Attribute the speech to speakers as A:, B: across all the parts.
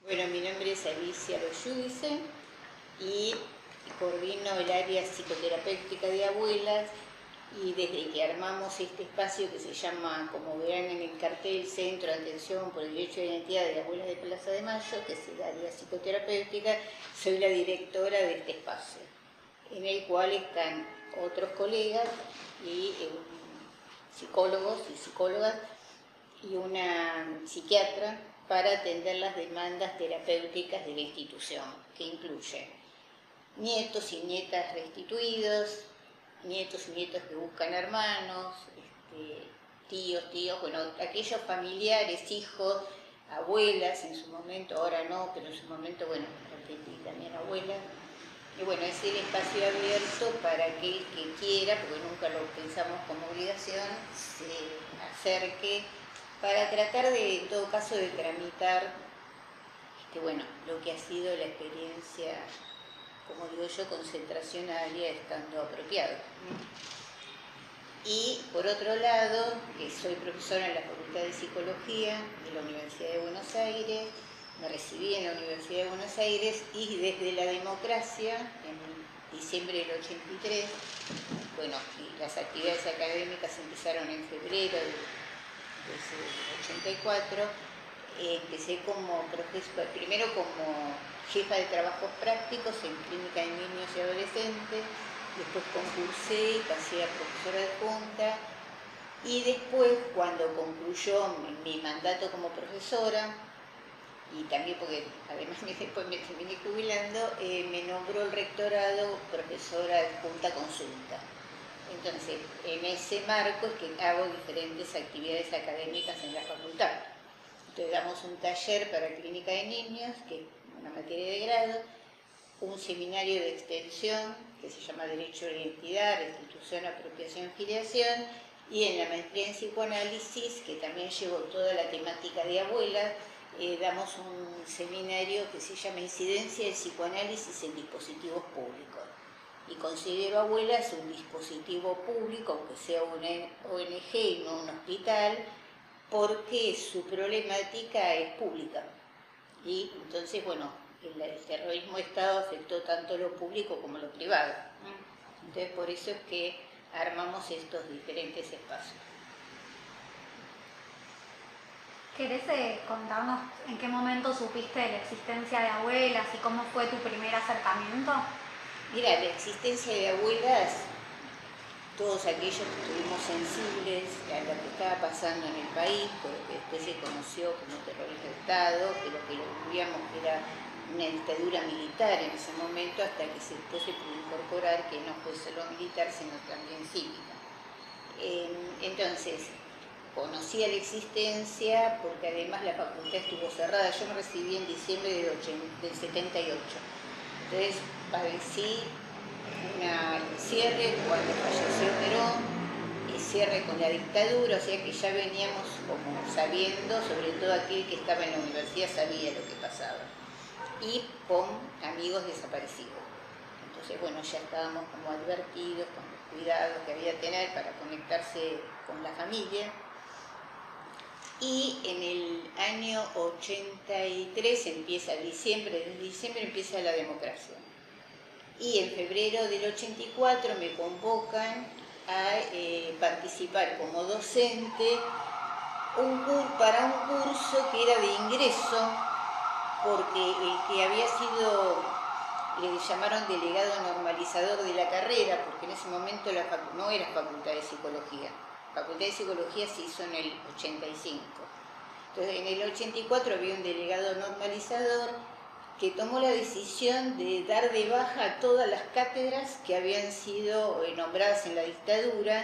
A: Bueno, mi nombre es Alicia Loyudice y coordino el área psicoterapéutica de abuelas, y desde que armamos este espacio que se llama, como verán en el cartel, Centro de Atención por el Derecho de Identidad de Abuelas de Plaza de Mayo, que es el área psicoterapéutica, soy la directora de este espacio, en el cual están otros colegas y psicólogos y psicólogas y una psiquiatra para atender las demandas terapéuticas de la institución, que incluye nietos y nietas restituidos, nietos y nietas que buscan hermanos, tíos, bueno, aquellos familiares, hijos, abuelas en su momento, ahora no, pero en su momento, bueno, atendí también abuelas. Y bueno, es el espacio abierto para aquel que quiera, porque nunca lo pensamos como obligación, se acerque para tratar de, en todo caso, de tramitar bueno, lo que ha sido la experiencia, como digo yo, concentracionaria estando apropiado. Y por otro lado, soy profesora en la Facultad de Psicología de la Universidad de Buenos Aires, me recibí en la Universidad de Buenos Aires y desde la democracia, en diciembre del 83, bueno, y las actividades académicas empezaron en febrero del 84, empecé como profesora, primero como jefa de trabajos prácticos en clínica de niños y adolescentes, después concursé y pasé a profesora de junta, y después, cuando concluyó mi mandato como profesora, y también porque además después me terminé jubilando, me nombró el rectorado profesora de junta consulta. Entonces, en ese marco es que hago diferentes actividades académicas en la facultad. Entonces, damos un taller para clínica de niños, que es una materia de grado, un seminario de extensión que se llama Derecho a la Identidad, Restitución, Apropiación, Filiación, y en la maestría en psicoanálisis, que también llevo toda la temática de abuelas, damos un seminario que se llama Incidencia del psicoanálisis en dispositivos públicos. Y considero abuelas un dispositivo público, aunque sea una ONG y no un hospital, porque su problemática es pública. Y entonces, bueno, el terrorismo de Estado afectó tanto lo público como lo privado. Entonces, por eso es que armamos estos diferentes espacios.
B: ¿Querés contarnos en qué momento supiste de la existencia de abuelas y cómo fue tu primer acercamiento?
A: Mira, la existencia de abuelas, todos aquellos que estuvimos sensibles a lo que estaba pasando en el país, por lo que después se conoció como terrorismo de Estado, que lo vivíamos que era una dictadura militar en ese momento, hasta que después se pudo incorporar que no fue solo militar, sino también cívica. Entonces, conocía la existencia porque además la facultad estuvo cerrada. Yo me recibí en diciembre del 78. Entonces, padecí un cierre cuando falleció Perón, el cierre con la dictadura, o sea que ya veníamos como sabiendo, sobre todo aquel que estaba en la universidad sabía lo que pasaba, y con amigos desaparecidos. Entonces, bueno, ya estábamos como advertidos con los cuidados que había que tener para conectarse con la familia. Y en el año 83 empieza diciembre, desde diciembre empieza la democracia. Y en febrero del 84 me convocan a participar como docente para un curso que era de ingreso, porque el que había sido, le llamaron delegado normalizador de la carrera, porque en ese momento no era facultad de psicología. Facultad de Psicología se hizo en el 85. Entonces, en el 84 había un delegado normalizador que tomó la decisión de dar de baja a todas las cátedras que habían sido nombradas en la dictadura,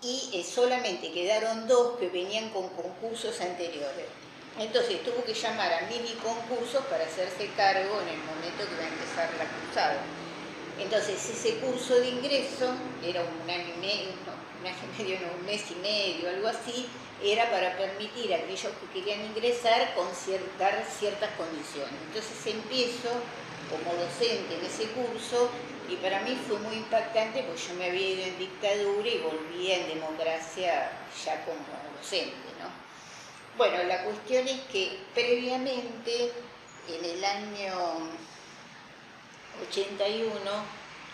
A: y solamente quedaron 2 que venían con concursos anteriores. Entonces tuvo que llamar a mini concursos para hacerse cargo en el momento que iba a empezar la cursada. Entonces ese curso de ingreso era un año y medio, un mes y medio, algo así, era para permitir a aquellos que querían ingresar dar ciertas condiciones. Entonces empiezo como docente en ese curso, y para mí fue muy impactante porque yo me había ido en dictadura y volvía en democracia ya como docente, ¿no? Bueno, la cuestión es que previamente, en el año 81,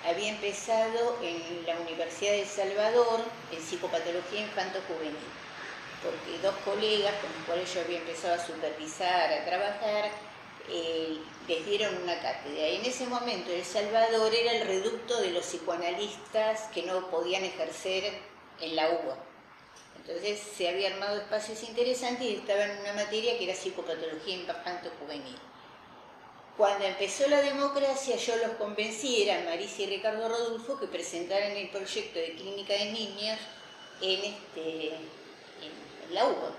A: había empezado en la Universidad de El Salvador en psicopatología infanto-juvenil, porque dos colegas con los cuales yo había empezado a supervisar, a trabajar, les dieron una cátedra. Y en ese momento El Salvador era el reducto de los psicoanalistas que no podían ejercer en la UBA. Entonces se había armado espacios interesantes y estaba en una materia que era psicopatología infanto-juvenil. Cuando empezó la democracia, yo los convencí, eran Marisa y Ricardo Rodulfo, que presentaran el proyecto de clínica de niños en la UBA.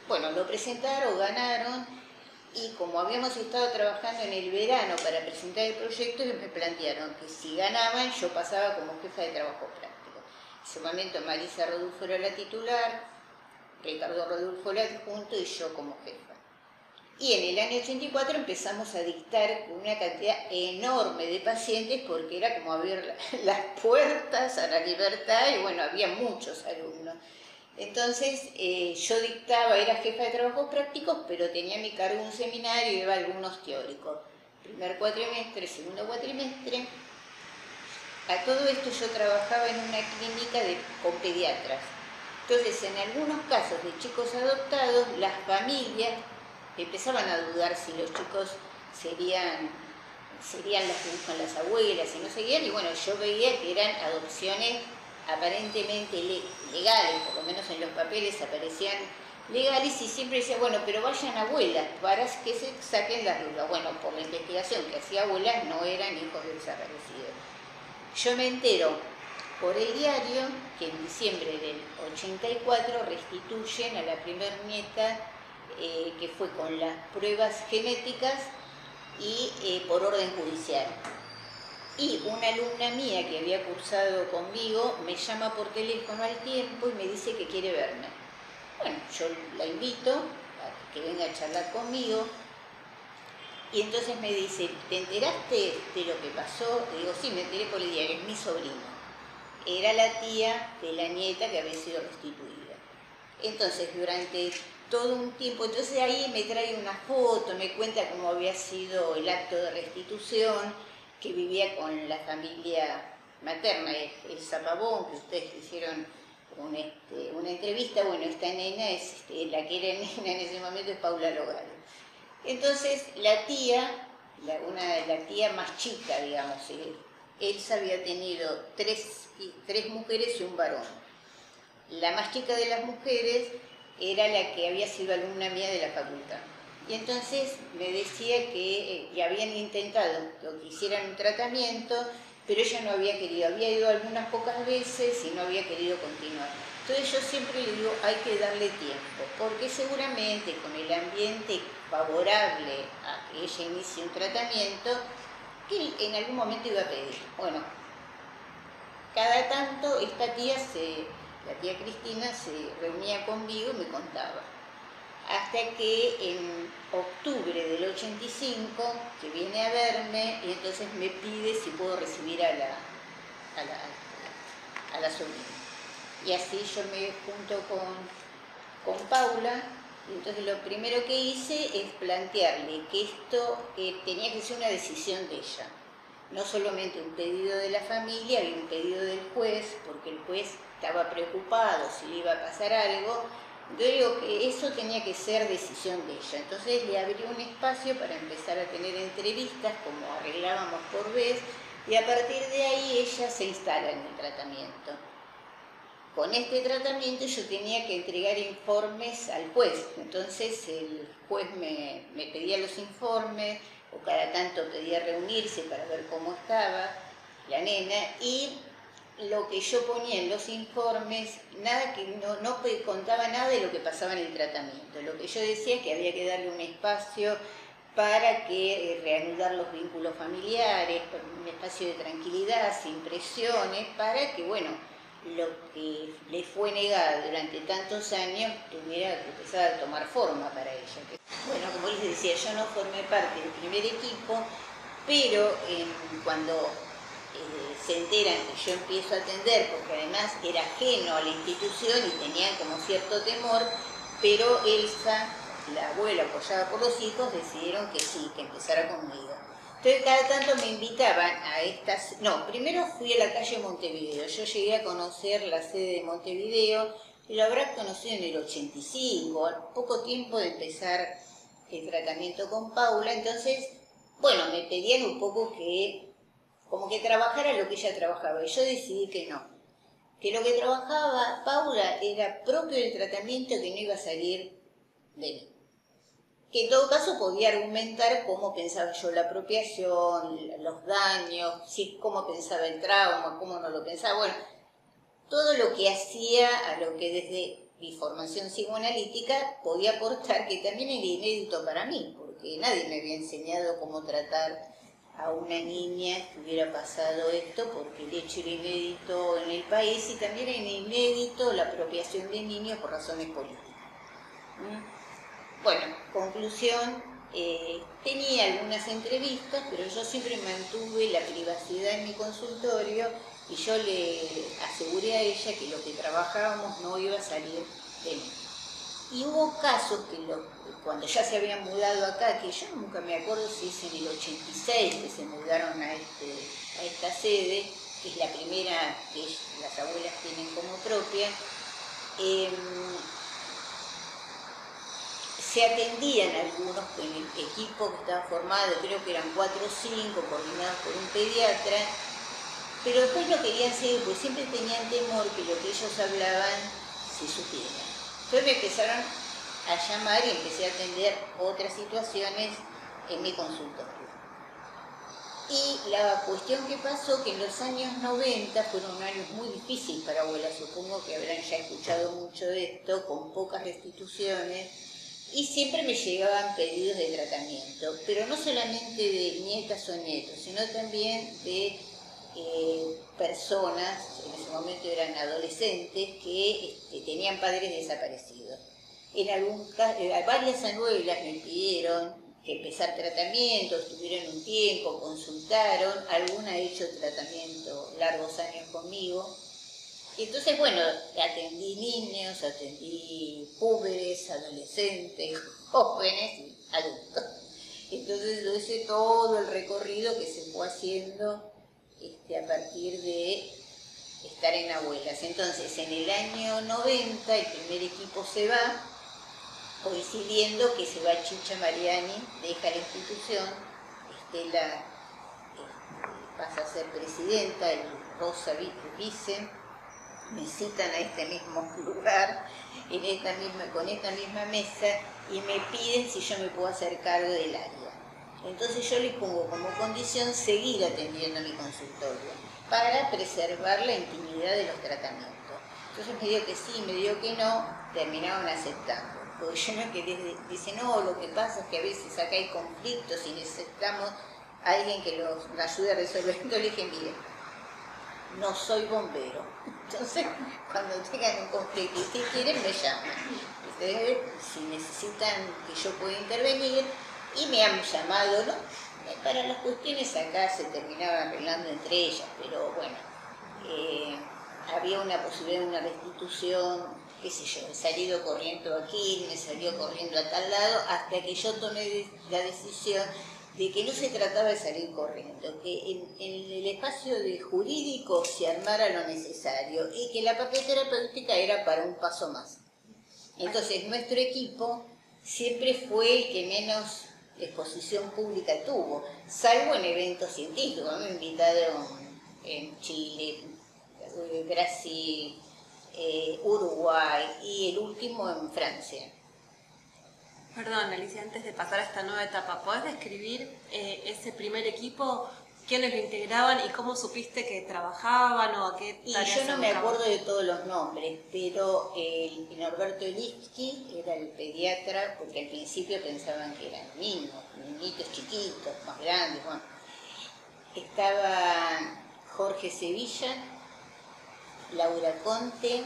A: Bueno, lo presentaron, ganaron, y como habíamos estado trabajando en el verano para presentar el proyecto, me plantearon que si ganaban, yo pasaba como jefa de trabajo práctico. En ese momento Marisa Rodulfo era la titular, Ricardo Rodulfo el adjunto y yo como jefa. Y en el año 84 empezamos a dictar una cantidad enorme de pacientes porque era como abrir las puertas a la libertad y bueno, había muchos alumnos. Entonces yo dictaba, era jefa de trabajos prácticos, pero tenía a mi cargo un seminario y iba algunos teóricos. Primer cuatrimestre, segundo cuatrimestre. A todo esto yo trabajaba en una clínica con pediatras. Entonces en algunos casos de chicos adoptados, las familias empezaban a dudar si los chicos serían las que buscan las abuelas y no seguían, y bueno, yo veía que eran adopciones aparentemente legales, por lo menos en los papeles aparecían legales, y siempre decía, bueno, pero vayan abuelas para que se saquen las dudas. Bueno, por la investigación que hacía abuelas no eran hijos de desaparecidos. Yo me entero por el diario que en diciembre del 84 restituyen a la primer nieta, que fue con las pruebas genéticas y por orden judicial. Y una alumna mía que había cursado conmigo me llama por teléfono al tiempo y me dice que quiere verme. Bueno, yo la invito a que venga a charlar conmigo y entonces me dice, ¿te enteraste de lo que pasó? Le digo, sí, me enteré por el diario, es mi sobrino. Era la tía de la nieta que había sido restituida. Entonces, durante todo un tiempo, entonces ahí me trae una foto, me cuenta cómo había sido el acto de restitución, que vivía con la familia materna, el Zapabón, que ustedes hicieron una entrevista. Bueno, esta nena es la que era nena en ese momento es Paula Logaro. Entonces la tía, la tía más chica, digamos, Elsa había tenido tres mujeres y un varón. La más chica de las mujeres era la que había sido alumna mía de la facultad. Y entonces me decía que ya habían intentado que hicieran un tratamiento, pero ella no había querido, había ido algunas pocas veces y no había querido continuar. Entonces yo siempre le digo, hay que darle tiempo, porque seguramente con el ambiente favorable a que ella inicie un tratamiento, que en algún momento iba a pedir. Bueno, cada tanto esta tía, la tía Cristina, se reunía conmigo y me contaba. Hasta que en octubre del 85, que viene a verme y entonces me pide si puedo recibir a la sobrina. Y así yo me junto con Paula, y entonces lo primero que hice es plantearle que esto tenía que ser una decisión de ella. No solamente un pedido de la familia, había un pedido del juez, porque el juez estaba preocupado si le iba a pasar algo. Yo digo que eso tenía que ser decisión de ella. Entonces le abrí un espacio para empezar a tener entrevistas, como arreglábamos por vez, y a partir de ahí ella se instala en el tratamiento. Con este tratamiento yo tenía que entregar informes al juez. Entonces el juez me pedía los informes, o cada tanto pedía reunirse para ver cómo estaba la nena, y lo que yo ponía en los informes, nada que no contaba nada de lo que pasaba en el tratamiento. Lo que yo decía es que había que darle un espacio para que reanudar los vínculos familiares, un espacio de tranquilidad, sin presiones, para que, bueno, lo que le fue negado durante tantos años tuviera que empezar a tomar forma para ella. Bueno, como les decía, yo no formé parte del primer equipo, pero cuando se enteran que yo empiezo a atender, porque además era ajeno a la institución y tenían como cierto temor, pero Elsa, la abuela apoyada por los hijos, decidieron que sí, que empezara conmigo. Entonces cada tanto me invitaban a estas... No, primero fui a la calle Montevideo. Yo llegué a conocer la sede de Montevideo y lo habrá conocido en el 85, al poco tiempo de empezar el tratamiento con Paula. Entonces, bueno, me pedían un poco que, como que trabajara lo que ella trabajaba, y yo decidí que no. Que lo que trabajaba Paula era propio del tratamiento, que no iba a salir de mí. Que en todo caso podía argumentar cómo pensaba yo la apropiación, los daños, cómo pensaba el trauma, cómo no lo pensaba. Bueno, todo lo que hacía a lo que desde mi formación psicoanalítica podía aportar, que también era inédito para mí, porque nadie me había enseñado cómo tratar a una niña que hubiera pasado esto, porque el hecho era inédito en el país y también era inédito la apropiación de niños por razones políticas. Bueno, conclusión, tenía algunas entrevistas, pero yo siempre mantuve la privacidad en mi consultorio y yo le aseguré a ella que lo que trabajábamos no iba a salir de mí. Y hubo casos que cuando ya se habían mudado acá, que yo nunca me acuerdo si es en el 86 que se mudaron a esta sede, que es la primera que las abuelas tienen como propia, se atendían algunos en el equipo que estaba formado, creo que eran 4 o 5, coordinados por un pediatra, pero después no querían seguir, porque siempre tenían temor que lo que ellos hablaban se supiera. Entonces me empezaron a llamar y empecé a atender otras situaciones en mi consultorio. Y la cuestión que pasó, que en los años 90 fueron años muy difíciles para abuelas, supongo que habrán ya escuchado mucho de esto, con pocas restituciones, y siempre me llegaban pedidos de tratamiento, pero no solamente de nietas o nietos, sino también de personas, en ese momento eran adolescentes, que tenían padres desaparecidos. Varias abuelas me pidieron que empezar tratamiento, estuvieron un tiempo, consultaron, alguna ha hecho tratamiento largos años conmigo. Y entonces, bueno, atendí niños, atendí púberes, adolescentes, jóvenes y adultos. Entonces yo hice todo el recorrido que se fue haciendo a partir de estar en abuelas. Entonces, en el año 90 el primer equipo se va, coincidiendo que se va Chicha Mariani, deja la institución, Estela pasa a ser presidenta, el Rosa vice, me citan a este mismo lugar, con esta misma mesa, y me piden si yo me puedo hacer cargo del área. Entonces yo les pongo como condición seguir atendiendo mi consultorio para preservar la intimidad de los tratamientos. Entonces me dio que sí, me dio que no, terminaron aceptando. Porque yo no quería, dice, no, lo que pasa es que a veces acá hay conflictos y necesitamos a alguien que nos ayude a resolver. Entonces le dije, mire, no soy bombero. Entonces, cuando tengan un conflicto y ustedes quieren, me llaman. Ustedes, si necesitan que yo pueda intervenir, y me han llamado, ¿no? Para las cuestiones acá se terminaban arreglando entre ellas, pero bueno, había una posibilidad de una restitución, qué sé yo, he salido corriendo aquí, me salió corriendo a tal lado, hasta que yo tomé la decisión de que no se trataba de salir corriendo, que en el espacio de jurídico se armara lo necesario y que la parte terapéutica era para un paso más. Entonces nuestro equipo siempre fue el que menos exposición pública tuvo, salvo en eventos científicos. Me invitaron en Chile, Brasil, Uruguay y el último en Francia.
C: Perdón, Alicia, antes de pasar a esta nueva etapa, ¿podés describir ese primer equipo? ¿Quiénes lo integraban y cómo supiste que trabajaban o a qué tareas
A: Y yo no me
C: dedicaban?
A: acuerdo de todos los nombres, pero Norberto Lipski era el pediatra, porque al principio pensaban que eran niñitos chiquitos, más grandes. Bueno, estaba Jorge Sevilla, Laura Conte,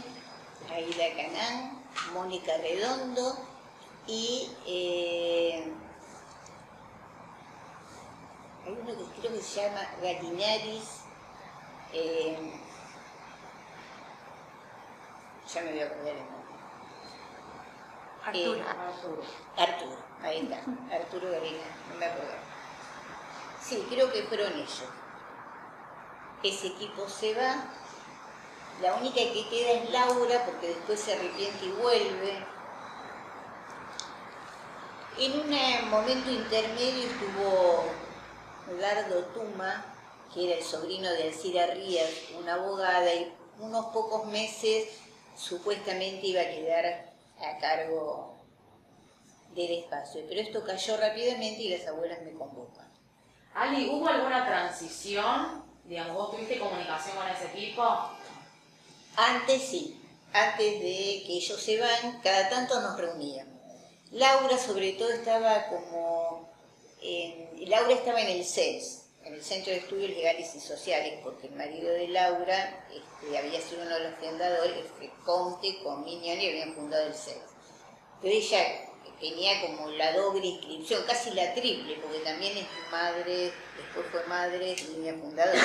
A: Aida Canán, Mónica Redondo y hay uno que creo que se llama Galinaris, ya me voy a acordar el nombre. Arturo, ahí está, Arturo Garina, no me acuerdo. Sí, creo que fueron ellos. Ese equipo se va, la única que queda es Laura, porque después se arrepiente y vuelve. En un momento intermedio estuvo Dardo Tuma, que era el sobrino de Alcira Rías, una abogada, y unos pocos meses supuestamente iba a quedar a cargo del espacio. Pero esto cayó rápidamente y las abuelas me convocan.
D: Ali, ¿hubo alguna transición? Digamos, ¿vos tuviste comunicación con ese equipo?
A: Antes sí, antes de que ellos se van, cada tanto nos reuníamos. Laura sobre todo estaba Laura estaba en el CELS, en el Centro de Estudios Legales y Sociales, porque el marido de Laura había sido uno de los fundadores, Conte con Mignoni habían fundado el CELS. Pero ella tenía como la doble inscripción, casi la triple, porque también es madre, después fue madre y línea fundadora.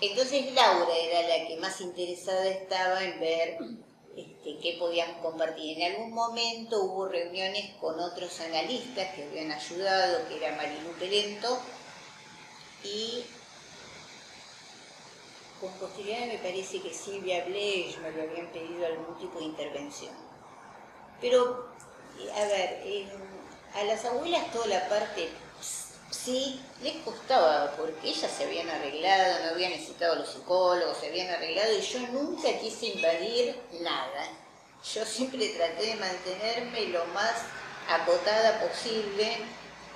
A: Entonces Laura era la que más interesada estaba en ver qué podían compartir. En algún momento hubo reuniones con otros analistas que habían ayudado, que era Marilu Pelento, y con posterioridad me parece que Silvia Blech me lo habían pedido algún tipo de intervención. Pero, a ver, a las abuelas toda la parte sí les costaba, porque ellas se habían arreglado, no habían necesitado a los psicólogos, se habían arreglado, y yo nunca quise invadir nada. Yo siempre traté de mantenerme lo más acotada posible,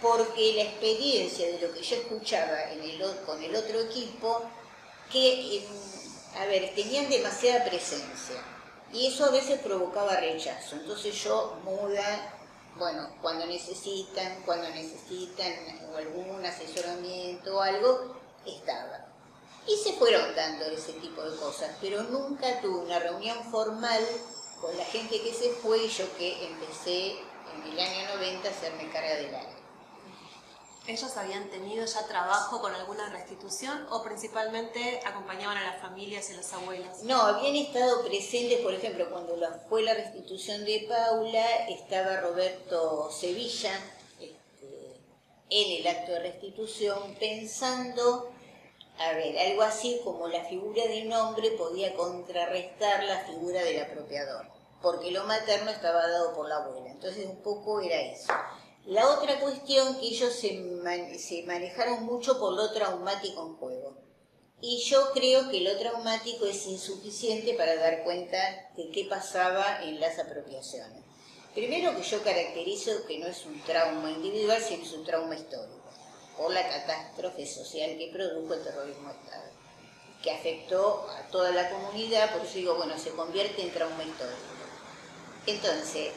A: porque la experiencia de lo que yo escuchaba con el otro equipo, que, a ver, tenían demasiada presencia, y eso a veces provocaba rechazo. Entonces yo muda, bueno, cuando necesitan o algún asesoramiento o algo, estaba. Y se fueron dando ese tipo de cosas, pero nunca tuve una reunión formal con la gente que se fue y yo que empecé en el año 90 a hacerme carga del área.
C: ¿Ellos habían tenido ya trabajo con alguna restitución o principalmente acompañaban a las familias y a las abuelas?
A: No, habían estado presentes, por ejemplo, cuando fue la restitución de Paula, estaba Roberto Sevilla en el acto de restitución, pensando, a ver, algo así como la figura de un hombre podía contrarrestar la figura del apropiador, porque lo materno estaba dado por la abuela, entonces un poco era eso. La otra cuestión, que ellos se manejaron mucho por lo traumático en juego. Y yo creo que lo traumático es insuficiente para dar cuenta de qué pasaba en las apropiaciones. Primero, que yo caracterizo que no es un trauma individual, sino es un trauma histórico, por la catástrofe social que produjo el terrorismo de Estado, que afectó a toda la comunidad, por eso digo, bueno, se convierte en trauma histórico. Entonces,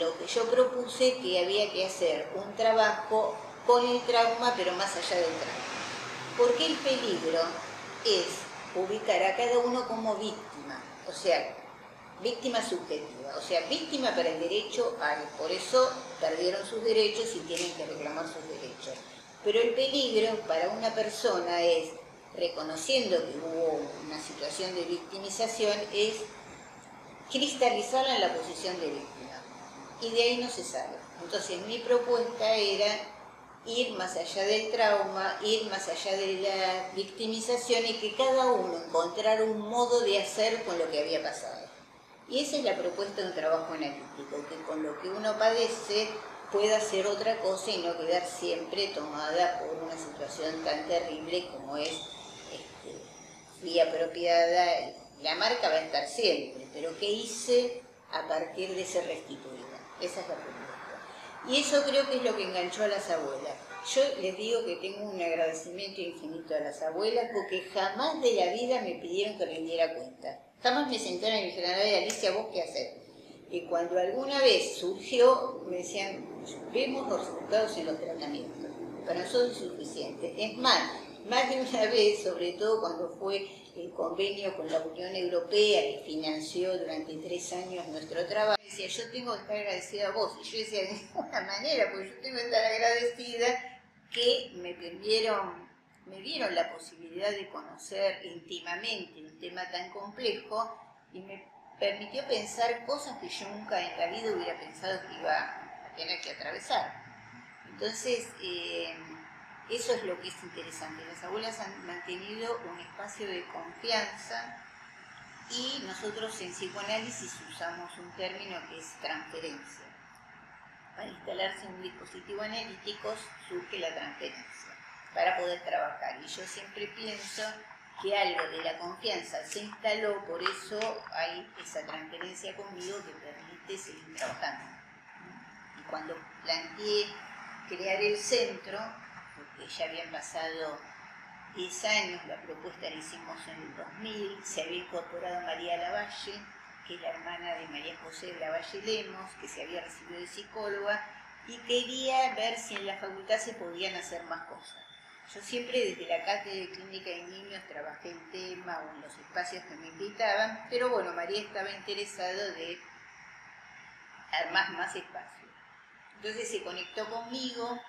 A: lo que yo propuse que había que hacer un trabajo con el trauma, pero más allá del trauma. Porque el peligro es ubicar a cada uno como víctima, o sea, víctima subjetiva, o sea, víctima para el derecho, por eso perdieron sus derechos y tienen que reclamar sus derechos. Pero el peligro para una persona es, reconociendo que hubo una situación de victimización, es cristalizarla en la posición de víctima. Y de ahí no se sale. Entonces mi propuesta era ir más allá del trauma, ir más allá de la victimización y que cada uno encontrara un modo de hacer con lo que había pasado. Y esa es la propuesta de un trabajo analítico, que con lo que uno padece pueda hacer otra cosa y no quedar siempre tomada por una situación tan terrible como es fui apropiada. La marca va a estar siempre, pero ¿qué hice a partir de ser restituida? Esa es la propuesta. Y eso creo que es lo que enganchó a las abuelas. Yo les digo que tengo un agradecimiento infinito a las abuelas porque jamás de la vida me pidieron que rindiera cuenta. Jamás me sentaron y me dijeron, Alicia, ¿vos qué haces? Y cuando alguna vez surgió, me decían, vemos los resultados en los tratamientos. Para nosotros es suficiente. Es más de una vez, sobre todo cuando fue el convenio con la Unión Europea que financió durante 3 años nuestro trabajo, decía, yo tengo que estar agradecida a vos. Y yo decía, de ninguna manera, porque yo tengo que estar agradecida que me dieron la posibilidad de conocer íntimamente un tema tan complejo y me permitió pensar cosas que yo nunca en la vida hubiera pensado que iba a tener que atravesar. Entonces, eso es lo que es interesante. Las abuelas han mantenido un espacio de confianza y nosotros en psicoanálisis usamos un término que es transferencia. Para instalarse en un dispositivo analítico surge la transferencia para poder trabajar. Y yo siempre pienso que algo de la confianza se instaló, por eso hay esa transferencia conmigo que permite seguir trabajando. Y cuando planteé crear el centro, porque ya habían pasado 10 años, la propuesta la hicimos en el 2000, se había incorporado María Lavalle, que es la hermana de María José Lavalle Lemos, que se había recibido de psicóloga, y quería ver si en la facultad se podían hacer más cosas. Yo siempre desde la cátedra de clínica de niños trabajé el tema o en los espacios que me invitaban, pero bueno, María estaba interesada de armar más espacio. Entonces se conectó conmigo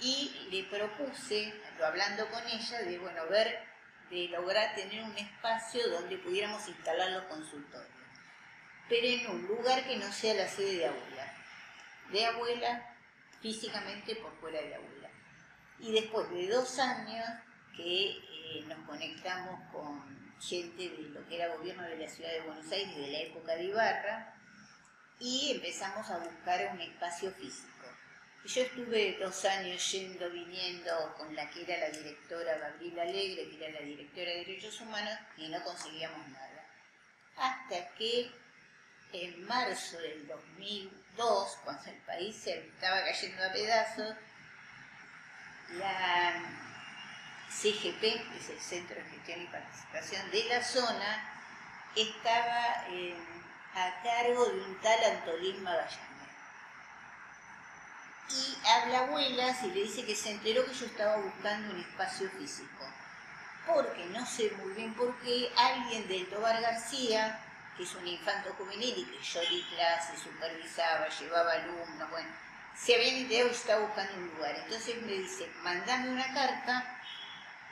A: y le propuse, hablando con ella, de bueno, de lograr tener un espacio donde pudiéramos instalar los consultorios, pero en un lugar que no sea la sede de abuela físicamente por fuera de abuela. Y después de 2 años que nos conectamos con gente de lo que era gobierno de la ciudad de Buenos Aires, de la época de Ibarra, y empezamos a buscar un espacio físico. Yo estuve 2 años yendo, viniendo con la que era la directora Gabriela Alegre, que era la directora de Derechos Humanos, y no conseguíamos nada. Hasta que en marzo del 2002, cuando el país se estaba cayendo a pedazos, la CGP, que es el Centro de Gestión y Participación de la zona, estaba a cargo de un tal Antolín Magallanes. Y habla a abuelas y le dice que se enteró que yo estaba buscando un espacio físico. Porque, no sé muy bien por qué, alguien del Tobar García, que es un infanto juvenil y que yo di clases, supervisaba, llevaba alumnos, bueno, se habían enterado que yo estaba buscando un lugar. Entonces me dice, mandame una carta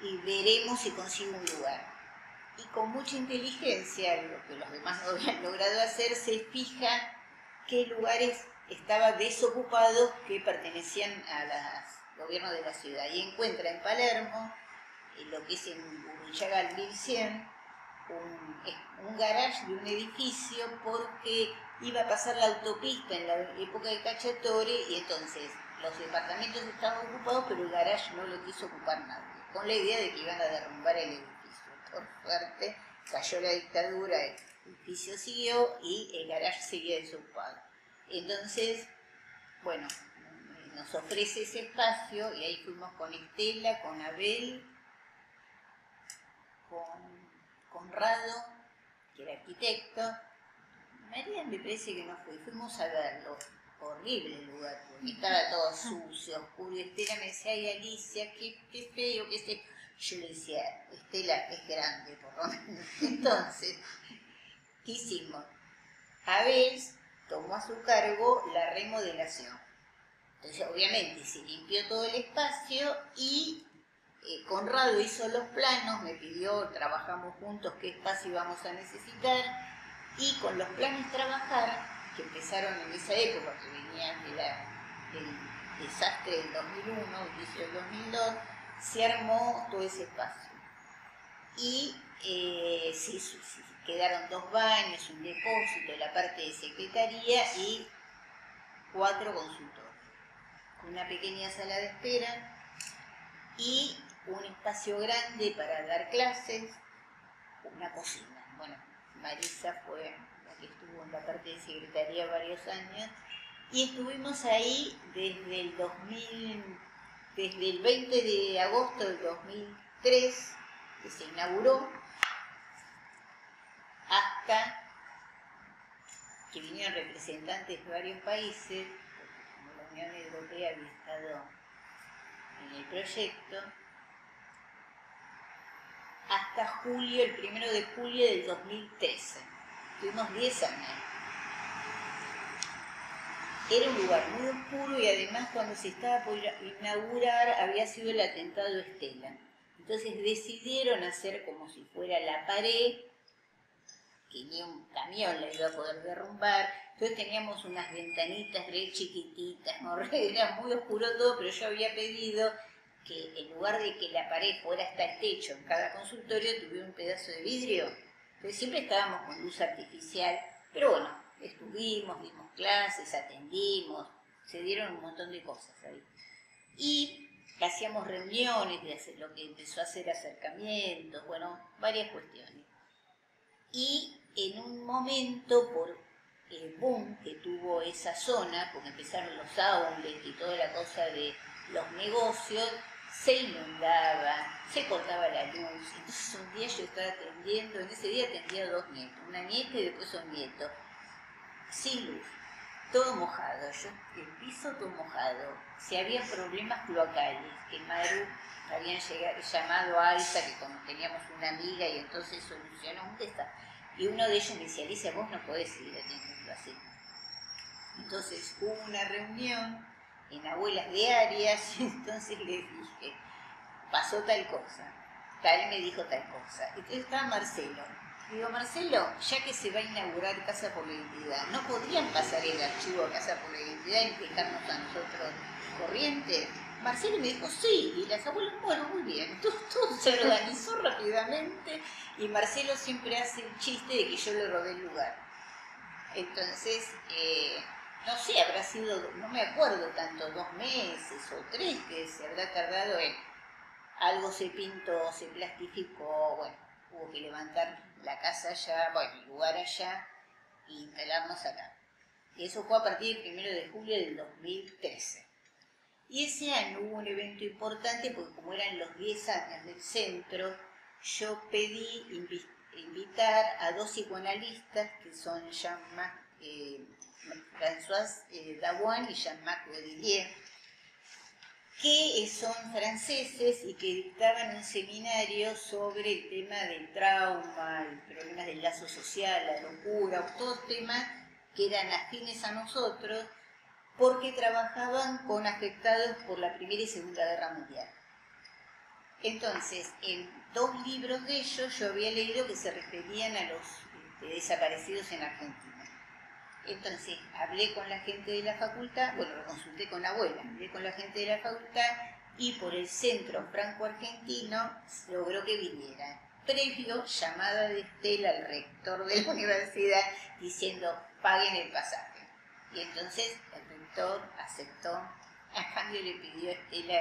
A: y veremos si consigo un lugar. Y con mucha inteligencia, lo que los demás no habían logrado hacer, se fija qué lugares estaban desocupados que pertenecían al gobierno de la ciudad. Y encuentra en Palermo, en lo que es en Burruchaga al 1100, un garage de un edificio porque iba a pasar la autopista en la época de Cacciatore y entonces los departamentos estaban ocupados pero el garage no lo quiso ocupar nadie, con la idea de que iban a derrumbar el edificio. Por suerte cayó la dictadura, el edificio siguió y el garage seguía desocupado. Entonces, bueno, nos ofrece ese espacio y ahí fuimos con Estela, con Abel, con Conrado, que era arquitecto. María me parece que no fue, fuimos a verlo. Horrible el lugar, porque estaba todo sucio, oscuro. Y Estela me decía, ay Alicia, qué feo, qué sé. Yo le decía, Estela es grande, por lo menos. Entonces, ¿qué hicimos? Abel tomó a su cargo la remodelación. Entonces, obviamente, se limpió todo el espacio y Conrado hizo los planos, me pidió, trabajamos juntos qué espacio íbamos a necesitar, y con los planos trabajar, que empezaron en esa época, que venían del desastre del 2001, el inicio del 2002, se armó todo ese espacio. Y sí, quedaron 2 baños, un depósito, la parte de secretaría y 4 consultorios, con una pequeña sala de espera y un espacio grande para dar clases, una cocina. Bueno, Marisa fue la que estuvo en la parte de secretaría varios años y estuvimos ahí desde el 20 de agosto del 2003, que se inauguró, hasta que vinieron representantes de varios países, como la Unión Europea había estado en el proyecto, hasta julio, el 1 de julio del 2013. Tuvimos 10 años. Era un lugar muy oscuro y además cuando se estaba por inaugurar había sido el atentado de Estela. Entonces decidieron hacer como si fuera la pared, que ni un camión la iba a poder derrumbar. Entonces teníamos unas ventanitas re chiquititas, ¿no? Era muy oscuro todo, pero yo había pedido que en lugar de que la pared fuera hasta el techo en cada consultorio, tuviera un pedazo de vidrio. Entonces siempre estábamos con luz artificial, pero bueno, estuvimos, dimos clases, atendimos, se dieron un montón de cosas ahí. Y hacíamos reuniones, lo que empezó a hacer acercamientos, bueno, varias cuestiones. Y en un momento, por el boom que tuvo esa zona, porque empezaron los outlets y toda la cosa de los negocios, se inundaba, se cortaba la luz. Entonces un día yo estaba atendiendo, en ese día atendía 2 nietos, una nieta y después un nieto, sin luz, todo mojado, el piso todo mojado. Si había problemas cloacales, que Maru habían llamado a Alta, que como teníamos una amiga y entonces solucionó un desastre. Y uno de ellos me decía, Alicia, vos no podés seguir atendiendo así. Entonces hubo una reunión en Abuelas de Arias y entonces les dije, pasó tal cosa, tal me dijo tal cosa. Entonces estaba Marcelo. Digo, Marcelo, ya que se va a inaugurar Casa por la Identidad, ¿no podrían pasar el archivo a Casa por la Identidad y dejarnos a nosotros corriente? Marcelo me dijo, sí, y las abuelas, bueno, muy bien. Todo se organizó rápidamente y Marcelo siempre hace el chiste de que yo le robé el lugar. Entonces, no sé, habrá sido, no me acuerdo tanto, 2 meses o 3 que se habrá tardado en algo se pintó, se plastificó, bueno, hubo que levantar la casa allá, bueno, el lugar allá e instalarnos acá. Y eso fue a partir del 1 de julio del 2013. Y ese año hubo un evento importante porque como eran los 10 años del centro, yo pedí invitar a 2 psicoanalistas que son François Dawan y Jean-Marc Godelier, que son franceses y que dictaban un seminario sobre el tema del trauma, el problema del lazo social, la locura, todos temas que eran afines a nosotros, porque trabajaban con afectados por la Primera y Segunda Guerra Mundial. Entonces, en 2 libros de ellos yo había leído que se referían a los desaparecidos en Argentina. Entonces, hablé con la gente de la facultad, bueno, lo consulté con la abuela, hablé con la gente de la facultad y por el Centro Franco-Argentino logró que viniera. Previo llamada de Estela al rector de la universidad diciendo, paguen el pasaje. Y entonces el rector aceptó, a cambio le pidió a Estela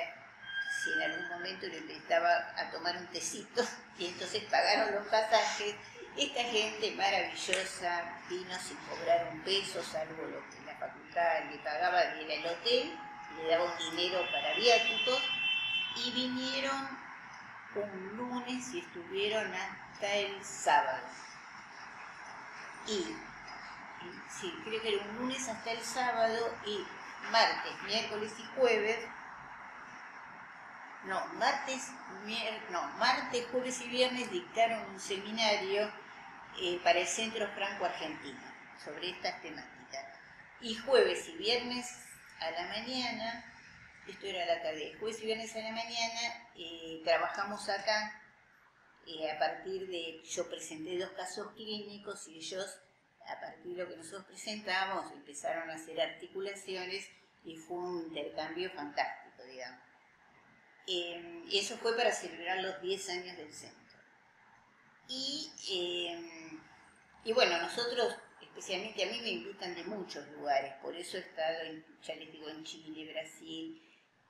A: si en algún momento le invitaba a tomar un tecito, y entonces pagaron los pasajes. Esta gente maravillosa vino sin cobrar un peso, salvo lo que la facultad le pagaba, era el hotel, le daba un dinero para viáticos, y vinieron un lunes y estuvieron hasta el sábado. Sí, creo que era un lunes hasta el sábado y martes, miércoles y jueves, martes, jueves y viernes dictaron un seminario para el Centro Franco-Argentino sobre estas temáticas. Y jueves y viernes a la mañana, esto era la tarde, jueves y viernes a la mañana trabajamos acá a partir de, yo presenté 2 casos clínicos y ellos, a partir de lo que nosotros presentamos, empezaron a hacer articulaciones y fue un intercambio fantástico, digamos. Y eso fue para celebrar los 10 años del centro. Y bueno, nosotros, especialmente a mí me invitan de muchos lugares, por eso he estado, ya les digo, en Chile, Brasil,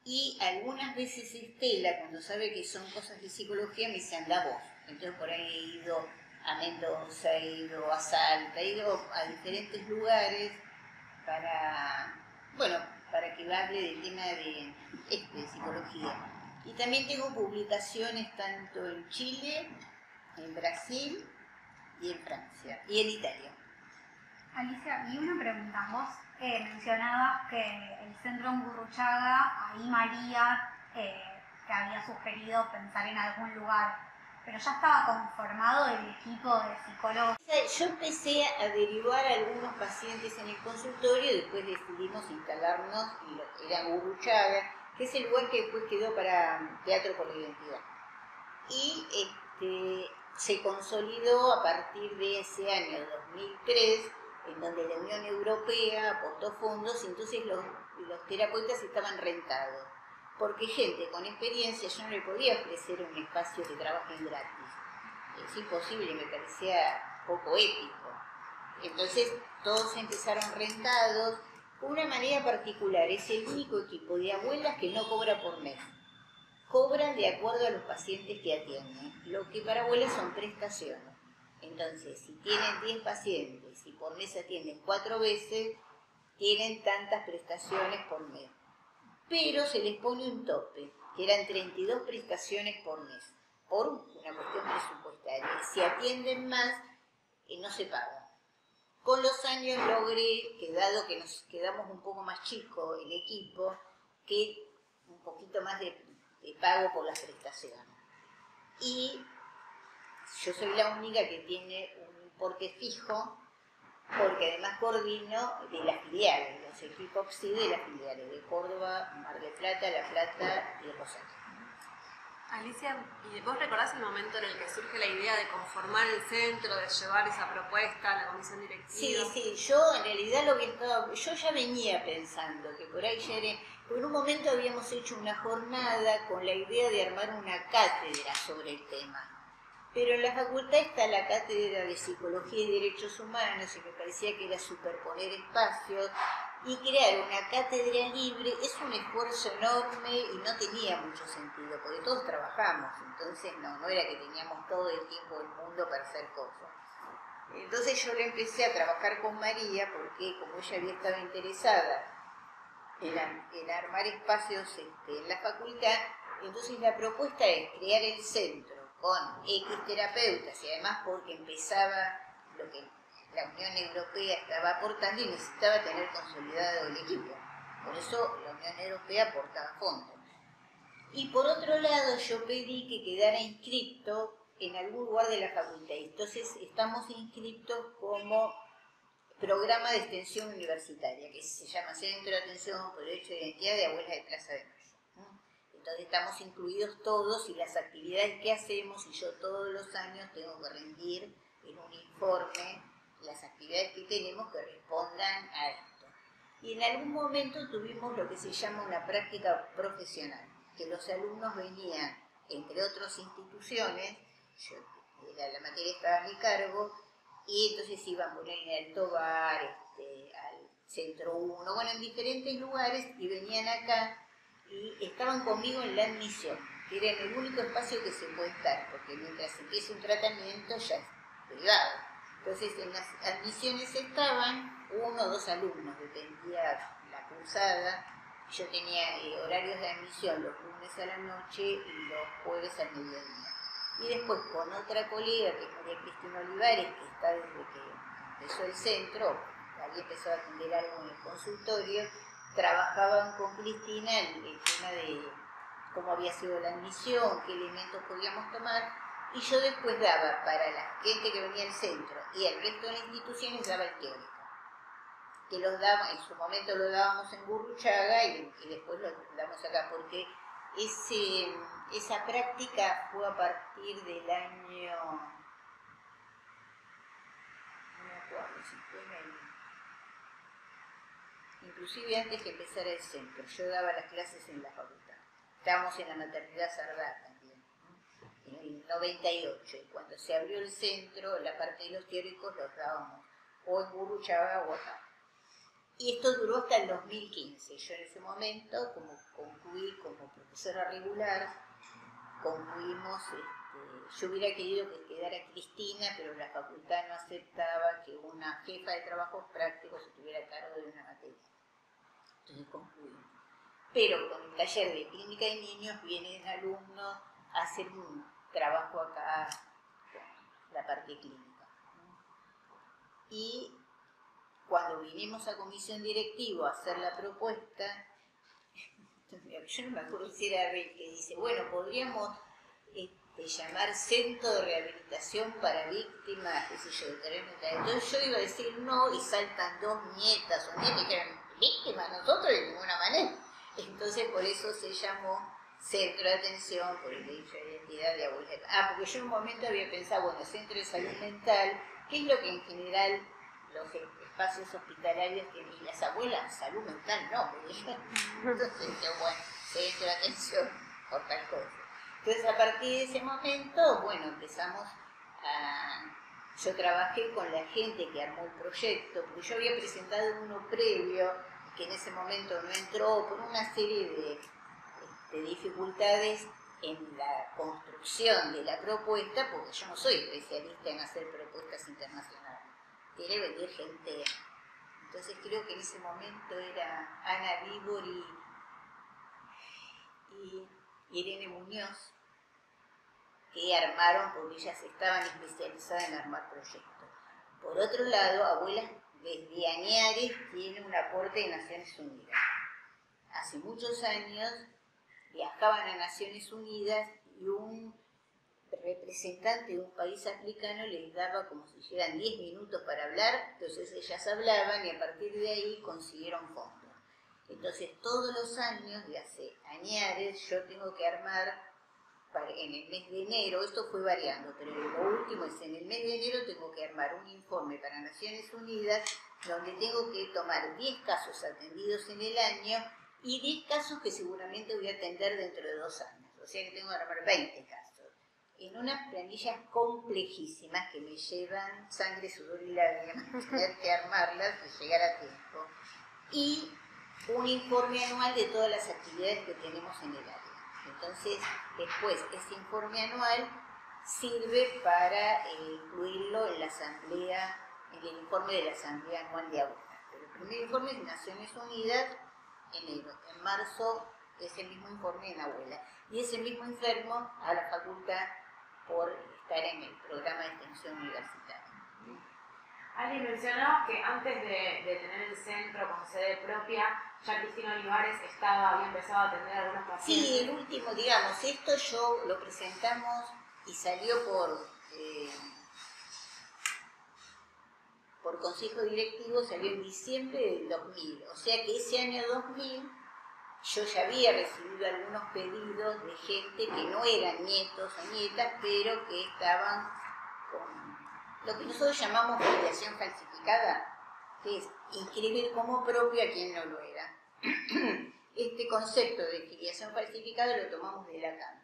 A: y algunas veces Estela, cuando sabe que son cosas de psicología, me dice, anda vos. Entonces por ahí he ido a Mendoza, he ido a Salta, he ido a diferentes lugares para que hable del tema de psicología. Y también tengo publicaciones tanto en Chile, en Brasil y en Francia, y en Italia.
B: Alicia, y una pregunta, vos mencionabas que el Centro en Gurruchaga, ahí María te había sugerido pensar en algún lugar, pero ya estaba conformado el equipo de psicólogos.
A: Yo empecé a derivar a algunos pacientes en el consultorio y después decidimos instalarnos en lo que era Gurruchaga, que es el lugar que después quedó para Teatro por la Identidad. Y se consolidó a partir de ese año 2003, en donde la Unión Europea aportó fondos y entonces los terapeutas estaban rentados. Porque gente con experiencia, yo no le podía ofrecer un espacio que trabajen gratis. Es imposible, me parecía poco ético. Entonces todos empezaron rentados. Una manera particular, es el único equipo de abuelas que no cobra por mes. Cobran de acuerdo a los pacientes que atienden, lo que para abuelas son prestaciones. Entonces, si tienen 10 pacientes y por mes atienden 4 veces, tienen tantas prestaciones por mes. Pero se les pone un tope, que eran 32 prestaciones por mes, por una cuestión presupuestaria. Si atienden más, no se paga. Con los años logré, que dado que nos quedamos un poco más chicos el equipo, que un poquito más de pago por las prestaciones. Y yo soy la única que tiene un importe fijo, porque además coordino de las filiales, los equipos sí de las filiales, de Córdoba, Mar del Plata, La Plata y Rosario.
C: Alicia, ¿y vos recordás el momento en el que surge la idea de conformar el centro, de llevar esa propuesta a la comisión directiva?
A: Sí, yo en realidad yo ya venía pensando que por ahí ya era, por un momento habíamos hecho una jornada con la idea de armar una cátedra sobre el tema. Pero en la facultad está la cátedra de Psicología y Derechos Humanos y me parecía que era superponer espacios y crear una cátedra libre es un esfuerzo enorme y no tenía mucho sentido, porque todos trabajamos, entonces no era que teníamos todo el tiempo del mundo para hacer cosas. Entonces yo le empecé a trabajar con María porque como ella había estado interesada en armar espacios en la facultad, entonces la propuesta es crear el centro con X terapeutas y además porque empezaba lo que la Unión Europea estaba aportando y necesitaba tener consolidado el equipo. Por eso la Unión Europea aportaba fondos. Y por otro lado yo pedí que quedara inscrito en algún lugar de la facultad. Entonces estamos inscritos como programa de extensión universitaria, que se llama Centro de Atención por Derecho de Identidad de Abuelas de Plaza de Mayo. Entonces estamos incluidos todos y las actividades que hacemos, y yo todos los años tengo que rendir en un informe las actividades que tenemos que respondan a esto. Y en algún momento tuvimos lo que se llama una práctica profesional, que los alumnos venían, entre otras instituciones, la materia estaba a mi cargo, y entonces iban a poner en el Tobar, al Centro 1, bueno, en diferentes lugares, y venían acá, y estaban conmigo en la admisión, que era en el único espacio que se puede estar, porque mientras empieza un tratamiento ya es privado. Entonces en las admisiones estaban 1 o 2 alumnos, dependía la cursada. Yo tenía horarios de admisión los lunes a la noche y los jueves al mediodía. Y después con otra colega, que es María Cristina Olivares, que está desde que empezó el centro, había empezado a atender algo en el consultorio, trabajaban con Cristina el tema de cómo había sido la admisión, qué elementos podíamos tomar, y yo después daba para la gente que venía al centro y el resto de las instituciones daba el teórico, que los daba, en su momento lo dábamos en Gurruchaga y después lo damos acá, porque esa práctica fue a partir del año, no me acuerdo si fue en el, inclusive antes que empezara el centro, yo daba las clases en la facultad. Estábamos en la maternidad Sardá también, en el 98, y cuando se abrió el centro, la parte de los teóricos los dábamos o en Gurruchaga o acá. Y esto duró hasta el 2015. Yo en ese momento, como concluí como profesora regular, concluimos, yo hubiera querido que quedara Cristina, pero la facultad no aceptaba que una jefa de trabajos prácticos estuviera a cargo de una materia. Entonces concluimos. Pero con el taller de clínica de niños vienen alumnos a hacer un trabajo acá con la parte clínica. Y cuando vinimos a comisión directiva a hacer la propuesta, yo no me acuerdo si era Rey que dice, bueno, podríamos llamar Centro de Rehabilitación para Víctimas, qué sé yo, de terreno. Entonces yo iba a decir no y saltan 2 nietas o nietas que eran víctimas, nosotros de ninguna manera. Entonces por eso se llamó centro de atención por el derecho a la identidad de abuelas. Ah, porque yo en un momento había pensado, bueno, centro de salud mental, ¿qué es lo que en general los espacios hospitalarios tienen? Y las abuelas, salud mental, no, me dijeron. Entonces yo, bueno, centro de atención por tal cosa. Entonces a partir de ese momento, bueno, empezamos a... Yo trabajé con la gente que armó el proyecto, porque yo había presentado uno previo, que en ese momento no entró por una serie de dificultades en la construcción de la propuesta, porque yo no soy especialista en hacer propuestas internacionales, quiere venir gente. Entonces creo que en ese momento era Ana Víbor y Irene Muñoz, que armaron, porque ellas estaban especializadas en armar proyectos. Por otro lado, Abuelas desde Añares tiene un aporte de Naciones Unidas. Hace muchos años viajaban a Naciones Unidas y un representante de un país africano les daba como si fueran 10 minutos para hablar, entonces ellas hablaban y a partir de ahí consiguieron fondos. Entonces todos los años, de hace Añares, yo tengo que armar, en el mes de enero, esto fue variando, pero lo último es en el mes de enero tengo que armar un informe para Naciones Unidas donde tengo que tomar 10 casos atendidos en el año y 10 casos que seguramente voy a atender dentro de 2 años, o sea que tengo que armar 20 casos, en unas planillas complejísimas que me llevan sangre, sudor y lágrimas, tener que armarlas y llegar a tiempo, y un informe anual de todas las actividades que tenemos en el área. Entonces, después, ese informe anual sirve para incluirlo en la asamblea, en el informe de la Asamblea Anual de Abuelas. Pero el primer informe es de Naciones Unidas, enero. En marzo es el mismo informe en Abuelas. Y ese mismo enfermo a la facultad por estar en el programa de extensión universitaria.
D: Ali, mencionabas que antes de tener el centro con sede propia, ya Cristina Olivares había empezado a atender a algunos pacientes.
A: Sí, el último, digamos, esto yo lo presentamos y salió por consejo directivo, salió en diciembre del 2000. O sea que ese año 2000 yo ya había recibido algunos pedidos de gente que no eran nietos o nietas, pero que estaban con lo que nosotros llamamos filiación falsificada, que es inscribir como propio a quien no lo era. Este concepto de filiación falsificada lo tomamos de Lacan,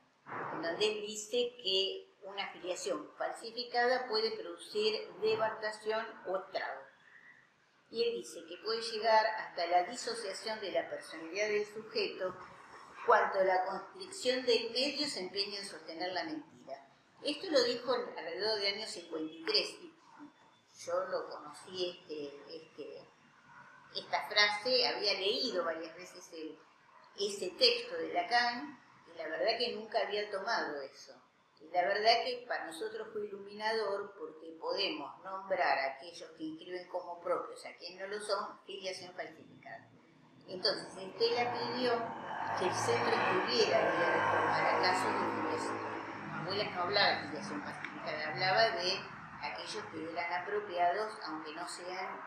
A: en donde él dice que una filiación falsificada puede producir devastación o estrago. Y él dice que puede llegar hasta la disociación de la personalidad del sujeto cuando la constricción del medio se empeña en sostener la mentira. Esto lo dijo alrededor del año 53, y yo lo conocí, esta frase, había leído varias veces ese texto de Lacan, y la verdad que nunca había tomado eso. Y la verdad que para nosotros fue iluminador porque podemos nombrar a aquellos que inscriben como propios, a quienes no lo son, filiación falsificada. Entonces, Estela pidió que el centro estuviera para casos de filiación. Abuelas no hablaba de filiación falsificada, hablaba de aquellos que eran apropiados, aunque no sean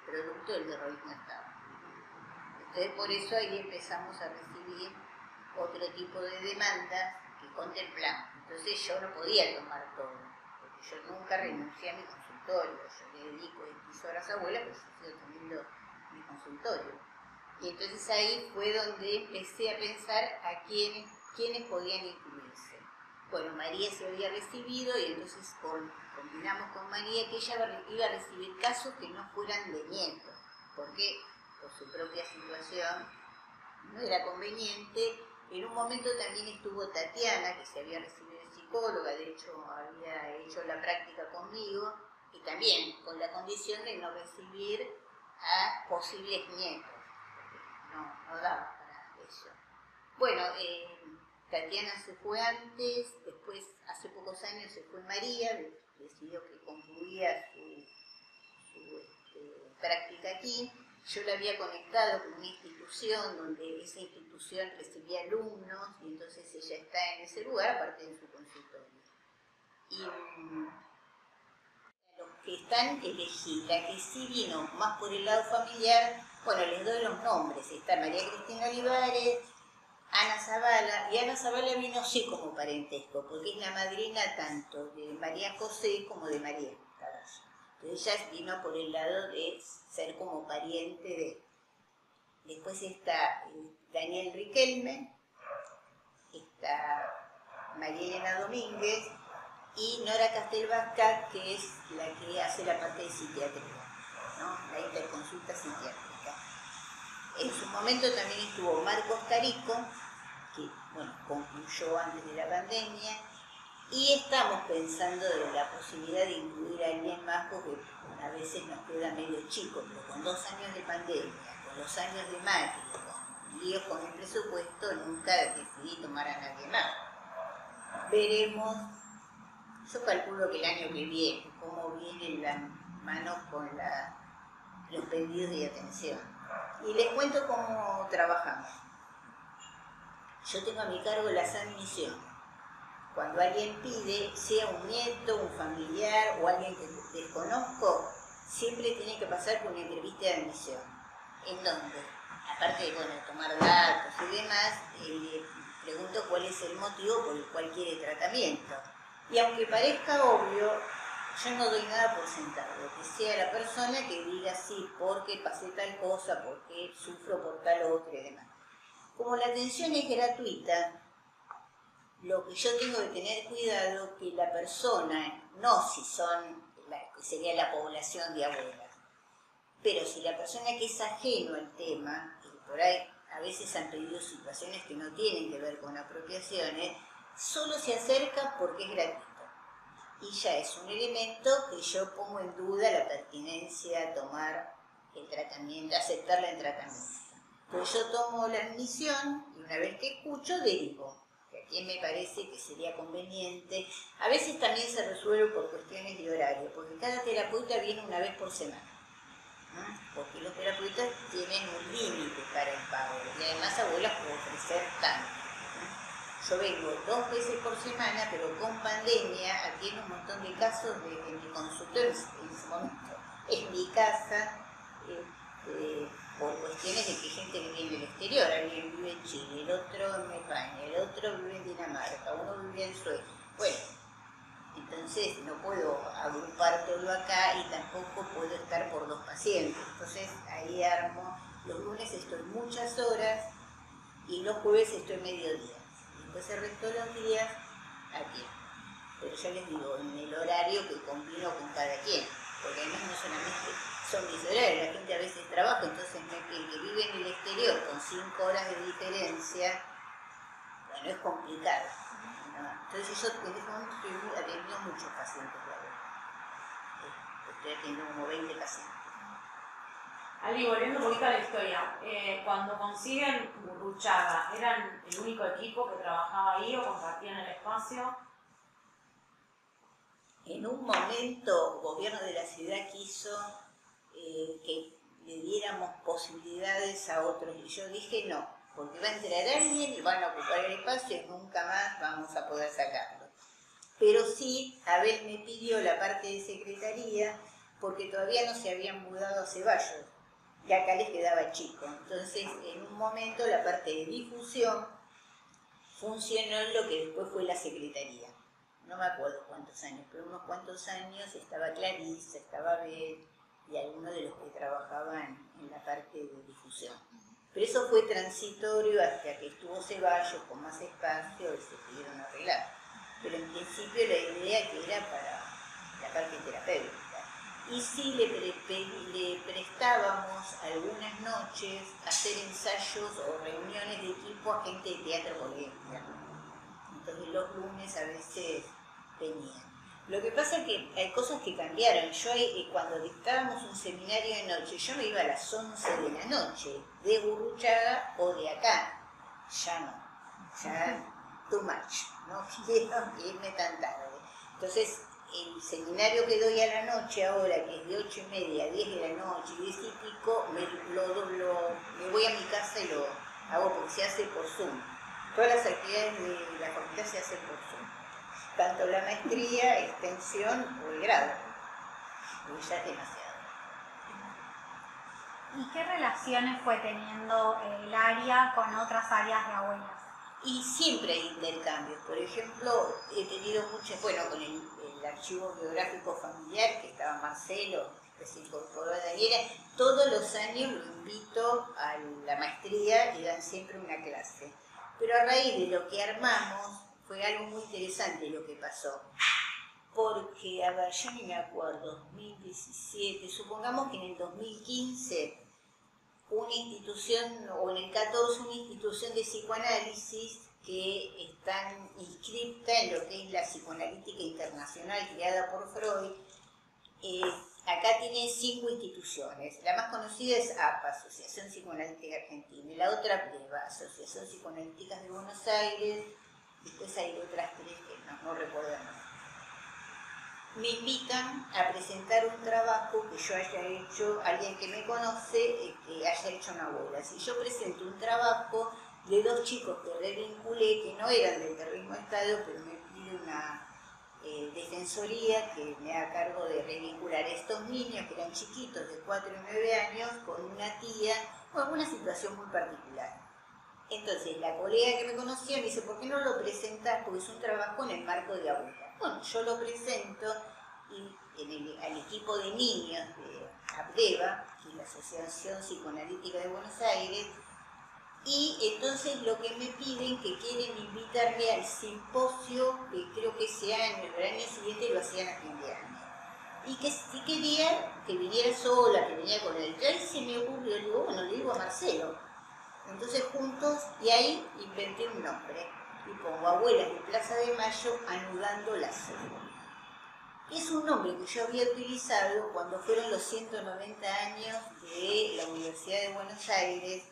A: producto del terrorismo de Estado. Entonces, por eso ahí empezamos a recibir otro tipo de demandas que contemplamos. Entonces yo no podía tomar todo, porque yo nunca renuncié a mi consultorio. Yo le dedico 10 horas a Abuela, pero yo sigo teniendo mi consultorio. Y entonces ahí fue donde empecé a pensar a quiénes podían incluirse. Bueno, María se había recibido y entonces combinamos con María que ella iba a recibir casos que no fueran de nietos, porque por su propia situación no era conveniente. En un momento también estuvo Tatiana, que se había recibido de psicóloga, de hecho había hecho la práctica conmigo, y también con la condición de no recibir a posibles nietos, porque no daba para eso. Bueno, Tatiana se fue antes, después hace pocos años se fue María, decidió que concluía su práctica aquí. Yo la había conectado con una institución donde esa institución recibía alumnos y entonces ella está en ese lugar aparte de su consultorio. Y los que están elegidos, la que sí vino más por el lado familiar, bueno, les doy los nombres. Está María Cristina Olivares, Ana Zavala, y Ana Zavala vino sí como parentesco, porque es la madrina tanto de María José como de María Caballo. Entonces ella vino por el lado de ser como pariente de... Después está Daniel Riquelme, está María Elena Domínguez y Nora Castelvasca, que es la que hace la parte de psiquiatría, ¿no? La interconsulta psiquiátrica. En su momento también estuvo Marcos Tarico, que bueno, concluyó antes de la pandemia, y estamos pensando en la posibilidad de incluir a alguien más, porque a veces nos queda medio chico, pero con 2 años de pandemia, con los años de Macri, con líos con el presupuesto, nunca decidí tomar a nadie más. Veremos, yo calculo que el año que viene, cómo vienen las manos con los pedidos de atención. Y les cuento cómo trabajamos. Yo tengo a mi cargo la admisión. Cuando alguien pide, sea un nieto, un familiar o alguien que desconozco, siempre tiene que pasar por una entrevista de admisión. En donde, aparte de bueno, tomar datos y demás, le pregunto cuál es el motivo por el cual quiere tratamiento. Y aunque parezca obvio, yo no doy nada por sentado, que sea la persona que diga sí, porque pasé tal cosa, porque sufro por tal otra y demás. Como la atención es gratuita, lo que yo tengo que tener cuidado que la persona, no si son, sería la población de abuelas, pero si la persona que es ajeno al tema, y por ahí a veces han pedido situaciones que no tienen que ver con apropiaciones, solo se acerca porque es gratuito. Y ya es un elemento que yo pongo en duda la pertinencia a tomar el tratamiento, aceptarla en tratamiento. Entonces yo tomo la admisión y una vez que escucho, derivo. A quién me parece que sería conveniente. A veces también se resuelve por cuestiones de horario, porque cada terapeuta viene una vez por semana, ¿no? Porque los terapeutas tienen un límite para el pago y además abuelas pueden ofrecer tanto, ¿no? Yo vengo 2 veces por semana, pero con pandemia atiendo un montón de casos de mi consultorio en ese momento, en mi casa, por cuestiones de que gente que vive en el exterior, alguien vive en Chile, el otro en España, el otro vive en Dinamarca, uno vive en Suecia. Bueno, entonces no puedo agrupar todo acá y tampoco puedo estar por 2 pacientes. Entonces ahí armo, los lunes estoy muchas horas y los jueves estoy mediodía. Después el resto de los días aquí. Pero ya les digo, en el horario que combino con cada quien, porque además no solamente son mis horarios, la gente a veces trabaja, entonces el que vive en el exterior con 5 horas de diferencia, bueno, es complicado, ¿no? Entonces yo en ese momento estoy atendiendo muchos pacientes, estoy atendiendo como 20 pacientes.
D: Ali, volviendo un poquito a la historia, cuando consiguen Gurruchaga, ¿eran el único equipo que trabajaba ahí o compartían el espacio?
A: En un momento, el gobierno de la ciudad quiso que le diéramos posibilidades a otros, y yo dije no, porque va a entrar alguien y van a ocupar el espacio y nunca más vamos a poder sacarlo. Pero sí, Abel me pidió la parte de secretaría, porque todavía no se habían mudado a Ceballos, y acá les quedaba chico. Entonces, en un momento, la parte de difusión funcionó en lo que después fue la secretaría. No me acuerdo cuántos años, pero unos cuantos años estaba Clarisa, estaba Abel y algunos de los que trabajaban en la parte de difusión. Pero eso fue transitorio hasta que estuvo Ceballos con más espacio y se pudieron arreglar. Pero en principio la idea que era para la parte terapéutica. Y sí le prestábamos algunas noches a hacer ensayos o reuniones de equipo a gente de teatro colegio. Entonces los lunes a veces venían. Lo que pasa es que hay cosas que cambiaron. Yo cuando dictábamos un seminario de noche, yo me iba a las 11 de la noche, de Gurruchaga o de acá. Ya no, ya too much, no quiero irme tan tarde. Entonces, el seminario que doy a la noche ahora, que es de 8:30 a 10 de la noche, 10 y pico, me voy a mi casa y lo hago porque se hace por Zoom. Todas las actividades de la facultad se hacen por Zoom. Tanto la maestría, extensión o el grado. Y ya es demasiado.
B: ¿Y qué relaciones fue teniendo el área con otras áreas de abuelas?
A: Y siempre hay intercambios. Por ejemplo, he tenido muchas, bueno, con el archivo biográfico familiar, que estaba Marcelo, que se incorporó a Daniela, todos los años lo invito a la maestría y dan siempre una clase. Pero a raíz de lo que armamos, fue algo muy interesante lo que pasó. Porque, a ver, yo ni me acuerdo, 2017, supongamos que en el 2015, una institución, o en el 14, una institución de psicoanálisis que están inscripta en lo que es la psicoanalítica internacional creada por Freud. Acá tiene 5 instituciones. La más conocida es APA, Asociación Psicoanalítica Argentina, y la otra PREVA, Asociación Psicoanalítica de Buenos Aires. Después hay otras 3 que no recuerdo el nombre. Me invitan a presentar un trabajo que yo haya hecho, alguien que me conoce, que haya hecho una abuela. Si yo presento un trabajo de 2 chicos que revinculé, que no eran del terrorismo de Estado, pero me pide una defensoría que me haga cargo de revincular a estos niños que eran chiquitos, de 4 y 9 años, con una tía, o alguna situación muy particular. Entonces la colega que me conocía me dice, ¿por qué no lo presentas? Porque es un trabajo en el marco de abuela. Bueno, yo lo presento y al equipo de niños de APREVA, que es la Asociación Psicoanalítica de Buenos Aires, y entonces lo que me piden, que quieren invitarme al simposio, que creo que ese año, el año siguiente lo hacían a fin de año. Y que si quería que viniera sola, que venía con él. Y ahí se me ocurrió, le digo, bueno, le digo a Marcelo. Entonces juntos, y ahí inventé un nombre, y pongo Abuelas de Plaza de Mayo anudando lazos. Es un nombre que yo había utilizado cuando fueron los 190 años de la Universidad de Buenos Aires,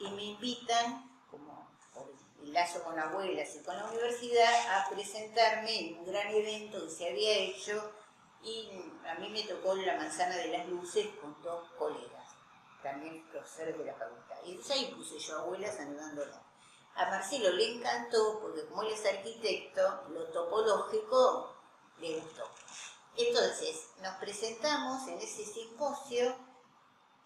A: y me invitan, como por el lazo con abuelas y con la universidad, a presentarme en un gran evento que se había hecho, y a mí me tocó la Manzana de las Luces con 2 colegas, también profesores de la facultad. Y entonces ahí puse yo Abuelas anudándola. A Marcelo le encantó, porque como él es arquitecto, lo topológico le gustó. Entonces, nos presentamos en ese simposio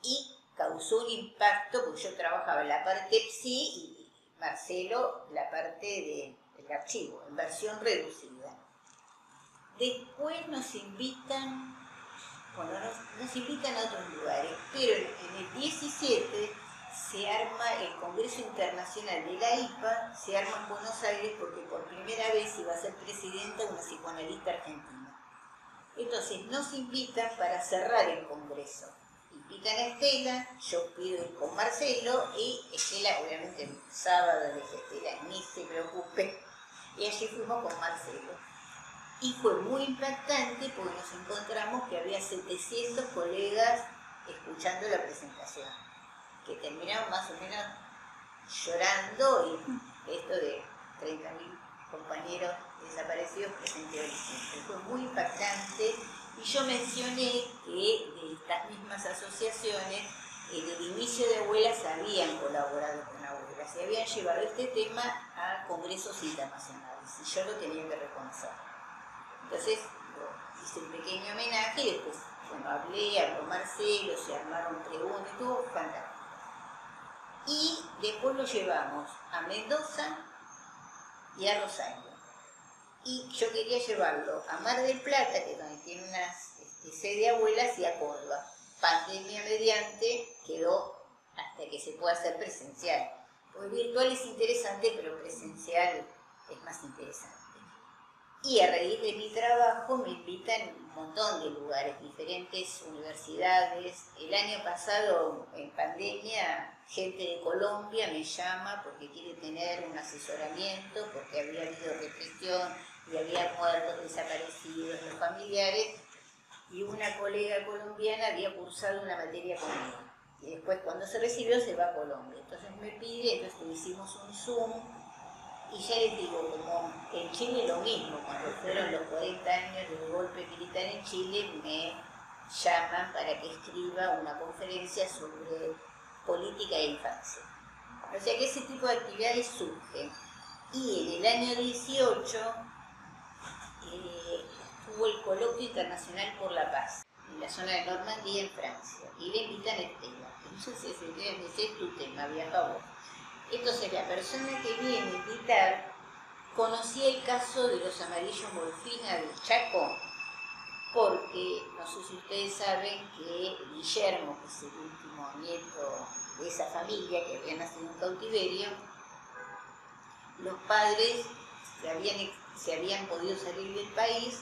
A: y causó un impacto, porque yo trabajaba en la parte PSI y Marcelo la parte del archivo, en versión reducida. Después nos invitan, bueno, nos invitan a otros lugares, pero en el 17 se arma el Congreso Internacional de la IPA, se arma en Buenos Aires porque por primera vez iba a ser presidenta una psicoanalista argentina. Entonces nos invitan para cerrar el Congreso. Invitan a Estela, yo pido ir con Marcelo, y Estela, obviamente el sábado le dije, Estela, ni se preocupe, y allí fuimos con Marcelo. Y fue muy impactante porque nos encontramos que había 700 colegas escuchando la presentación, que terminaron más o menos llorando, y esto de 30.000 compañeros desaparecidos presente horizonte. Fue muy impactante, y yo mencioné que de estas mismas asociaciones, en el inicio de Abuelas habían colaborado con Abuelas y habían llevado este tema a congresos internacionales, y yo lo tenía que reconocer. Entonces hice un pequeño homenaje, y después, bueno, habló Marcelo, se armaron preguntas, estuvo fantástico. Y después lo llevamos a Mendoza y a Rosario. Y yo quería llevarlo a Mar del Plata, que es donde tiene una sede Abuelas, y a Córdoba. Pandemia mediante, quedó hasta que se pueda hacer presencial. Porque virtual es interesante, pero presencial es más interesante. Y a raíz de mi trabajo me invitan a un montón de lugares, diferentes universidades. El año pasado, en pandemia, gente de Colombia me llama porque quiere tener un asesoramiento, porque había habido represión y había muertos, desaparecidos, los familiares, y una colega colombiana había cursado una materia conmigo. Y después, cuando se recibió, se va a Colombia. Entonces me pide, entonces hicimos un Zoom. Y ya les digo, como en Chile lo mismo, cuando fueron los 40 años del golpe militar en Chile, me llaman para que escriba una conferencia sobre política e infancia. O sea que ese tipo de actividades surgen. Y en el año 18 tuvo el Coloquio Internacional por la Paz, en la zona de Normandía, en Francia, y le invitan a Estela. Entonces Estela me dice, es tu tema, viaja vos. Entonces la persona que viene a invitar conocía el caso de los amarillos Molfina del Chaco, porque no sé si ustedes saben que Guillermo, que es el último nieto de esa familia que había nacido en cautiverio, los padres se habían podido salir del país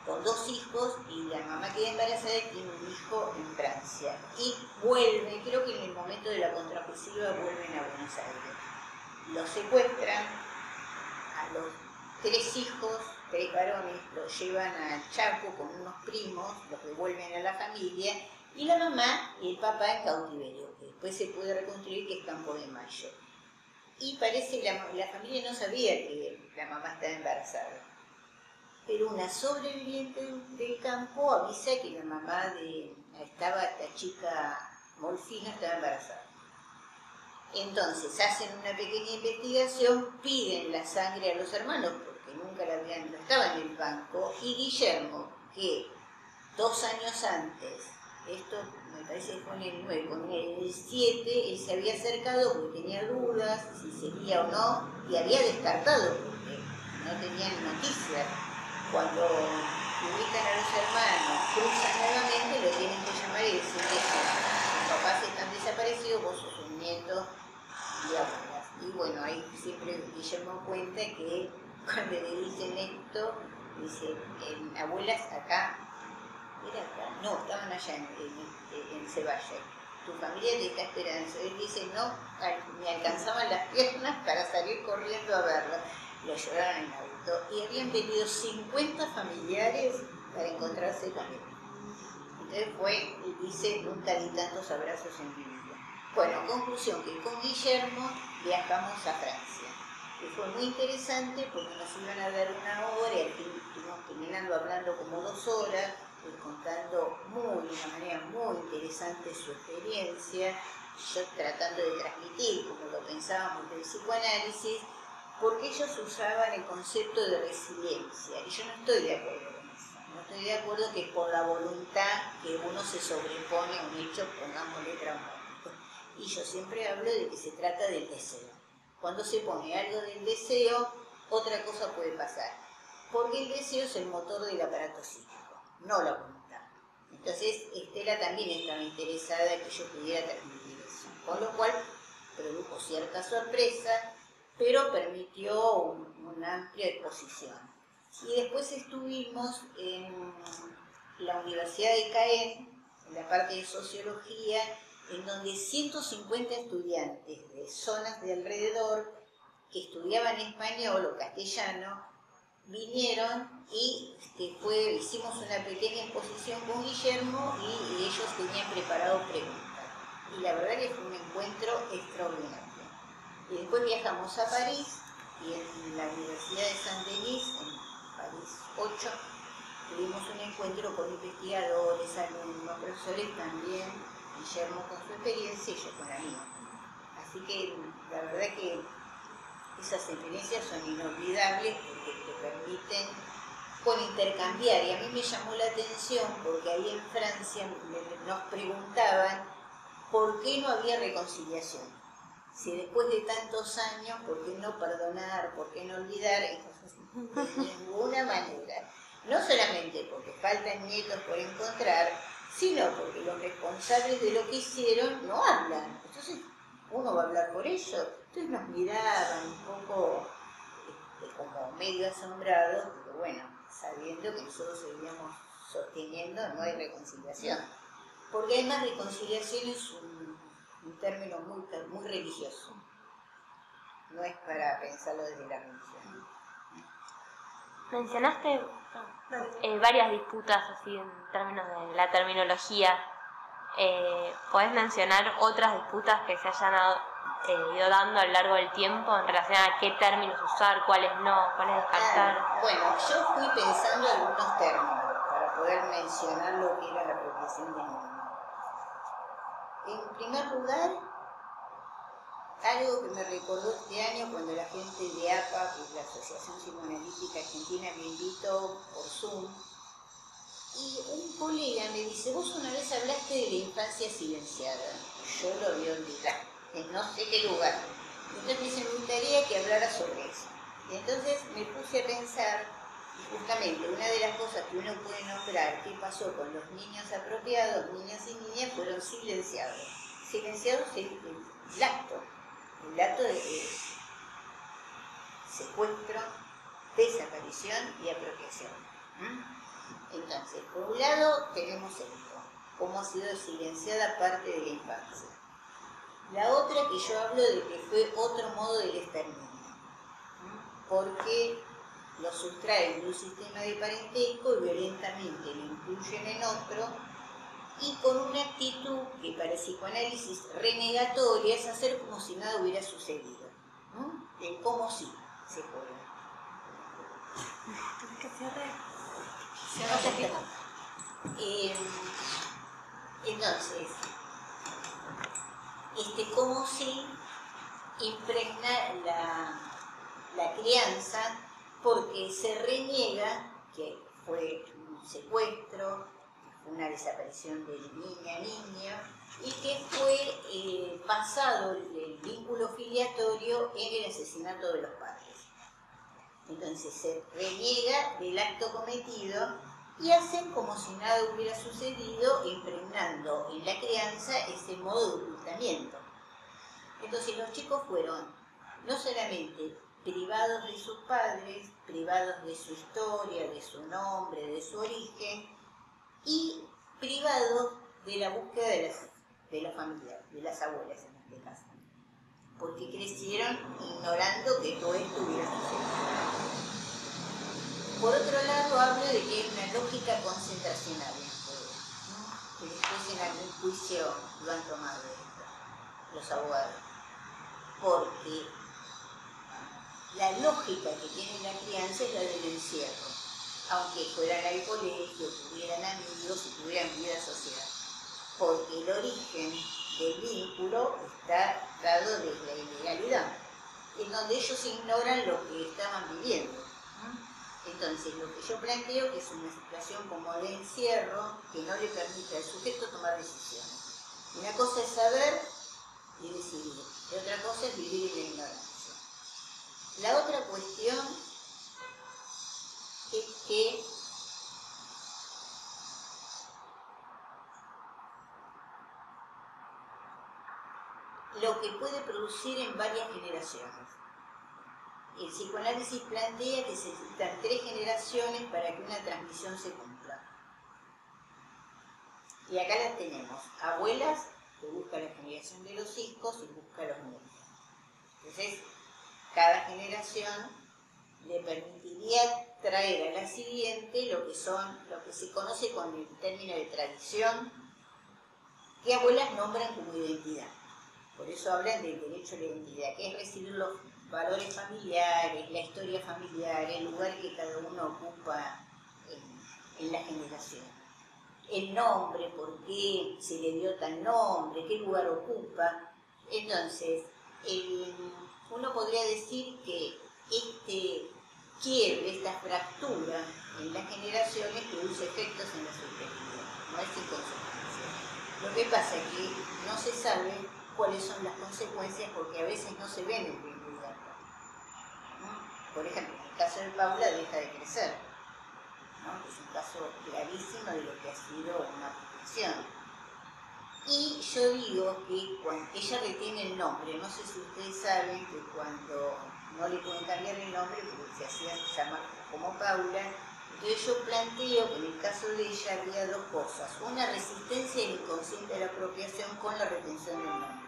A: con 2 hijos y la mamá queda embarazada y tiene un hijo en Francia. Y vuelven, creo que en el momento de la contraofensiva vuelven a Buenos Aires. Los secuestran, a los 3 hijos, 3 varones, los llevan al Chaco con unos primos, los devuelven a la familia, y la mamá y el papá en cautiverio, que después se puede reconstruir que es Campo de Mayo. Y parece que la familia no sabía que la mamá estaba embarazada. Pero una sobreviviente del campo avisa que la mamá esta chica Molfina estaba embarazada. Entonces hacen una pequeña investigación, piden la sangre a los hermanos, porque nunca no estaba en el banco, y Guillermo, que 2 años antes, esto me parece que fue en el 9, con el 7, él se había acercado porque tenía dudas si sería o no, y había descartado porque no tenían noticias. Cuando ubican a los hermanos, cruzan nuevamente, lo tienen que llamar y decirle que sus papás están desaparecidos, vos sos un nieto y abuelas. Y bueno, ahí siempre Guillermo cuenta que cuando le dicen esto, dice, abuelas, acá, ¿era acá? No, estaban allá en Ceballos. Tu familia te está esperando. Él dice, no, me alcanzaban las piernas para salir corriendo a verlo. Lo llevaron en auto y habían venido 50 familiares para encontrarse con él. Entonces dice, nunca di tantos abrazos en mi vida. Bueno, conclusión, que con Guillermo viajamos a Francia. Que fue muy interesante porque nos iban a dar una hora y estuvimos terminando hablando como 2 horas, contando de una manera muy interesante su experiencia, yo tratando de transmitir como lo pensábamos del psicoanálisis, porque ellos usaban el concepto de resiliencia, y yo no estoy de acuerdo con eso. No estoy de acuerdo que por la voluntad que uno se sobrepone a un hecho, pongámosle traumático. Y yo siempre hablo de que se trata del deseo. Cuando se pone algo del deseo, otra cosa puede pasar. Porque el deseo es el motor del aparato psíquico, no la voluntad. Entonces, Estela también estaba interesada en que yo pudiera transmitir eso. Con lo cual, produjo cierta sorpresa, pero permitió una amplia exposición. Y después estuvimos en la Universidad de Caen, en la parte de sociología, en donde 150 estudiantes de zonas de alrededor que estudiaban español o castellano vinieron y hicimos una pequeña exposición con Guillermo y ellos tenían preparado preguntas. Y la verdad que fue un encuentro extraordinario. Y después viajamos a París y en la Universidad de Saint-Denis, en París 8, tuvimos un encuentro con investigadores, alumnos, profesores también, Guillermo con su experiencia y yo con la mía. Así que la verdad que esas experiencias son inolvidables porque te permiten intercambiar. Y a mí me llamó la atención porque ahí en Francia nos preguntaban por qué no había reconciliación. Si después de tantos años, ¿por qué no perdonar? ¿Por qué no olvidar? Entonces, de ninguna manera. No solamente porque faltan nietos por encontrar, sino porque los responsables de lo que hicieron no hablan. Entonces, uno va a hablar por ellos. Entonces nos miraban un poco como medio asombrados, pero bueno, sabiendo que nosotros seguíamos sosteniendo no hay reconciliación. Porque además reconciliación es un término muy religioso. No es para pensarlo desde la religión.
E: Mencionaste varias disputas así en términos de la terminología. ¿Podés mencionar otras disputas que se hayan ido dando a lo largo del tiempo en relación a qué términos usar, cuáles no, cuáles descartar?
A: Bueno, yo fui pensando algunos términos para poder mencionar lo que era la apropiación del mundo. En primer lugar, algo que me recordó este año cuando la gente de APA, que es la Asociación Psicoanalítica Argentina, me invitó por Zoom, y un colega me dice, vos una vez hablaste de la infancia silenciada. Yo lo vi olvidar, en no sé qué lugar. Entonces me dice, me gustaría que hablara sobre eso. Y entonces me puse a pensar, y justamente una de las cosas que uno puede nombrar, qué pasó con los niños apropiados, niños y niñas, fueron silenciados. Silenciados el acto de secuestro, desaparición y apropiación. Entonces, por un lado tenemos esto, cómo ha sido silenciada parte de la infancia. La otra que yo hablo de que fue otro modo del exterminio, porque lo sustraen de un sistema de parentesco y violentamente lo incluyen en otro, y con una actitud que para el psicoanálisis renegatoria es hacer como si nada hubiera sucedido, el como si se puede. Entonces, como si impregna la crianza, porque se reniega que fue un secuestro, una desaparición de niña, niño, y que fue pasado el vínculo filiatorio en el asesinato de los padres. Entonces se reniega del acto cometido y hacen como si nada hubiera sucedido, impregnando en la crianza ese modo de ocultamiento. Entonces los chicos fueron no solamente privados de sus padres, privados de su historia, de su nombre, de su origen, y privados de la búsqueda de la familia, de las abuelas en este caso, porque crecieron ignorando que todo esto hubiera sucedido. Por otro lado, hablo de que hay una lógica concentracional en el poder, que después en algún juicio lo han tomado los abogados, porque la lógica que tiene la crianza es la del encierro, aunque fueran al colegio, tuvieran amigos y tuvieran vida social, porque el origen del vínculo está dado desde la ilegalidad, en donde ellos ignoran lo que estaban viviendo. Entonces, lo que yo planteo que es una situación como de encierro que no le permite al sujeto tomar decisiones. Una cosa es saber y decidir, y otra cosa es vivir en la ignorancia. La otra cuestión es que lo que puede producir en varias generaciones. El psicoanálisis plantea que se necesitan 3 generaciones para que una transmisión se cumpla. Y acá las tenemos, abuelas que buscan la generación de los hijos y buscan los nietos. Entonces, cada generación le permitiría traer a la siguiente lo que se conoce con el término de tradición, que abuelas nombran como identidad. Por eso hablan del derecho a la identidad, que es recibir los valores familiares, la historia familiar, el lugar que cada uno ocupa en la generación. El nombre, por qué se le dio tal nombre, qué lugar ocupa. Entonces, uno podría decir que este quiebre, esta fractura en las generaciones produce efectos en la subjetividad, no es sin consecuencias. Lo que pasa es que no se sabe cuáles son las consecuencias porque a veces no se ven en prioridad. Por ejemplo, en el caso de Paula deja de crecer, ¿no? Es un caso clarísimo de lo que ha sido una protección. Y yo digo que cuando ella retiene el nombre, no sé si ustedes saben que cuando no le pueden cambiar el nombre porque se hacía llamar como Paula, entonces yo planteo que en el caso de ella había 2 cosas, una resistencia del inconsciente a la apropiación con la retención del nombre,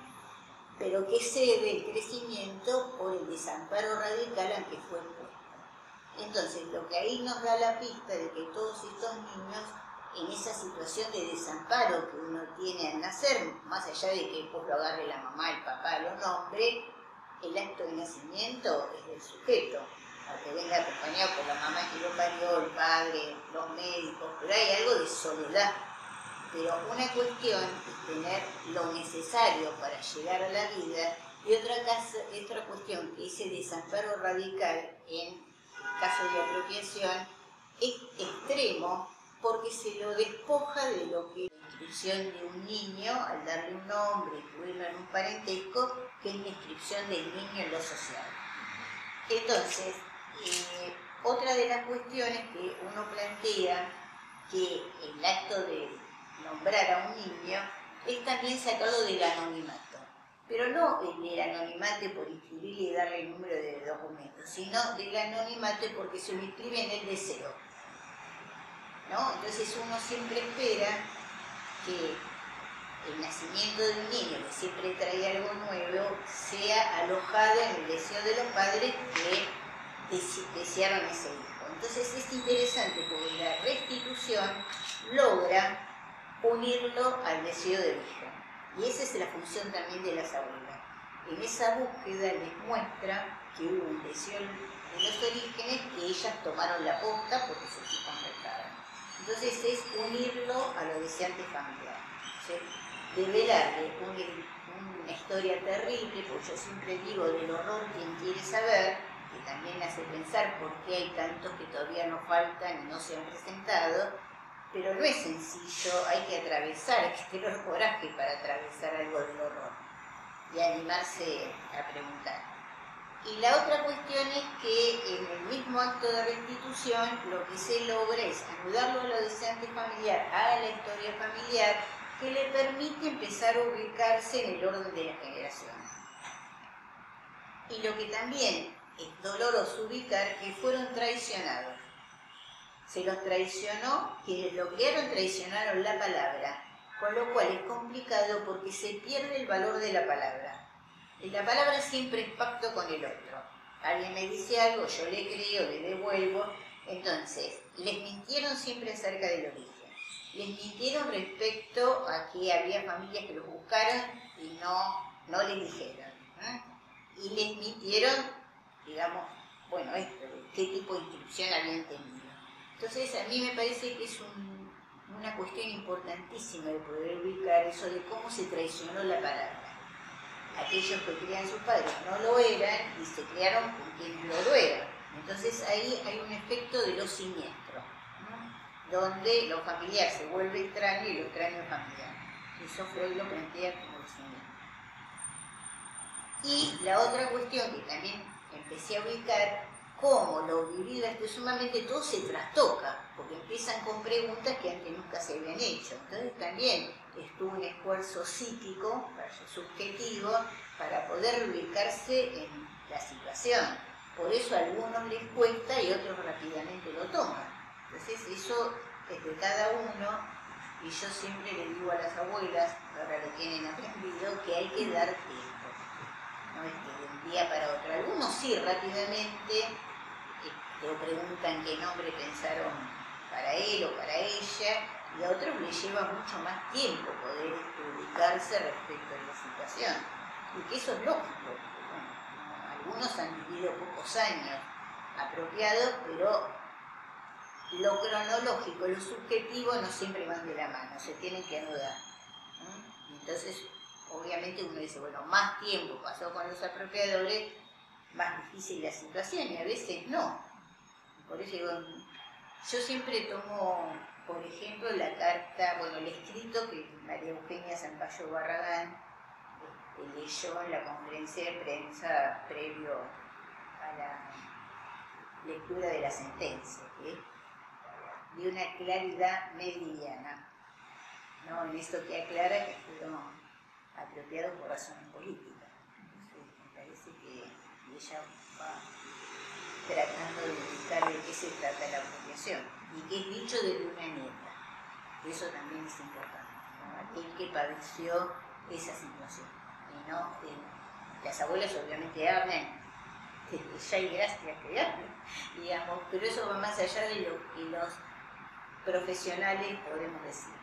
A: pero que cede el crecimiento por el desamparo radical al que fue puesto. Entonces, lo que ahí nos da la pista de que todos estos niños, en esa situación de desamparo que uno tiene al nacer, más allá de que después lo agarre la mamá, el papá, lo nombre, el acto de nacimiento es del sujeto, aunque venga acompañado por la mamá que lo parió, el padre, los médicos, pero hay algo de soledad. Pero una cuestión es tener lo necesario para llegar a la vida y otra cuestión que ese desamparo radical en el caso de apropiación es extremo porque se lo despoja de lo que inscripción de un niño al darle un nombre, incluirlo en un parentesco, que en la inscripción del niño en lo social. Entonces, otra de las cuestiones que uno plantea, que el acto de nombrar a un niño es también sacarlo del anonimato. Pero no del anonimato por inscribirle y darle el número de documentos, sino del anonimato porque se lo inscribe en el deseo, ¿no? Entonces uno siempre espera que el nacimiento de un niño, que siempre trae algo nuevo, sea alojado en el deseo de los padres que desearon ese hijo. Entonces es interesante porque la restitución logra unirlo al deseo del hijo. Y esa es la función también de las abuelas. En esa búsqueda les muestra que hubo un deseo de los orígenes que ellas tomaron la posta porque sus hijos no estaban. Entonces es unirlo a lo deseante familiar. Develarle una historia terrible, porque yo siempre digo del horror quien quiere saber, que también hace pensar por qué hay tantos que todavía nos faltan y no se han presentado. Pero no es sencillo, hay que atravesar, hay que tener coraje para atravesar algo del horror y animarse a preguntar. Y la otra cuestión es que en el mismo acto de restitución lo que se logra es anudarlo a lo deseante familiar, a la historia familiar, que le permite empezar a ubicarse en el orden de la generación. Y lo que también es doloroso ubicar que fueron traicionados. Se los traicionó, quienes lo crearon traicionaron la palabra, con lo cual es complicado porque se pierde el valor de la palabra. Y la palabra siempre es pacto con el otro. Alguien me dice algo, yo le creo, le devuelvo. Entonces, les mintieron siempre acerca del origen. Les mintieron respecto a que había familias que los buscaron y no les dijeron. Y les mintieron, digamos, bueno, qué tipo de inscripción habían tenido. Entonces, a mí me parece que es una cuestión importantísima de poder ubicar eso de cómo se traicionó la palabra. Aquellos que creían sus padres no lo eran y se criaron con quienes lo eran. Entonces, ahí hay un efecto de lo siniestro, ¿no? Donde lo familiar se vuelve extraño y lo extraño es familiar. Eso Freud lo plantea como lo siniestro. Y la otra cuestión que también empecé a ubicar, cómo lo vivido es que sumamente todo se trastoca, porque empiezan con preguntas que antes nunca se habían hecho. Entonces también estuvo un esfuerzo psíquico, subjetivo, para poder ubicarse en la situación. Por eso a algunos les cuesta y otros rápidamente lo toman. Entonces eso es de cada uno, y yo siempre le digo a las abuelas, ahora lo tienen aprendido, que hay que dar tiempo. No es que de un día para otro. Algunos sí, rápidamente, te preguntan qué nombre pensaron para él o para ella, y a otros les lleva mucho más tiempo poder ubicarse respecto a la situación. Y que eso es lógico. Bueno, algunos han vivido pocos años apropiados, pero lo cronológico, lo subjetivo no siempre van de la mano, se tienen que anudar. Entonces, obviamente uno dice, bueno, más tiempo pasó con los apropiadores, más difícil la situación, y a veces no. Por eso digo, yo siempre tomo, por ejemplo, la carta, bueno, el escrito que María Eugenia Zampayo Barragán leyó en la conferencia de prensa previo a la lectura de la sentencia, de una claridad meridiana, ¿no? En esto que aclara que fueron apropiados por razones políticas. Entonces, me parece que ella va tratando de indicar de qué se trata la apropiación y que es dicho desde una nieta. Eso también es importante, ¿no? Aquel que padeció esa situación. Y no, las abuelas obviamente hablan desde ya y gracias que hablan, digamos, pero eso va más allá de lo que los profesionales podemos decir,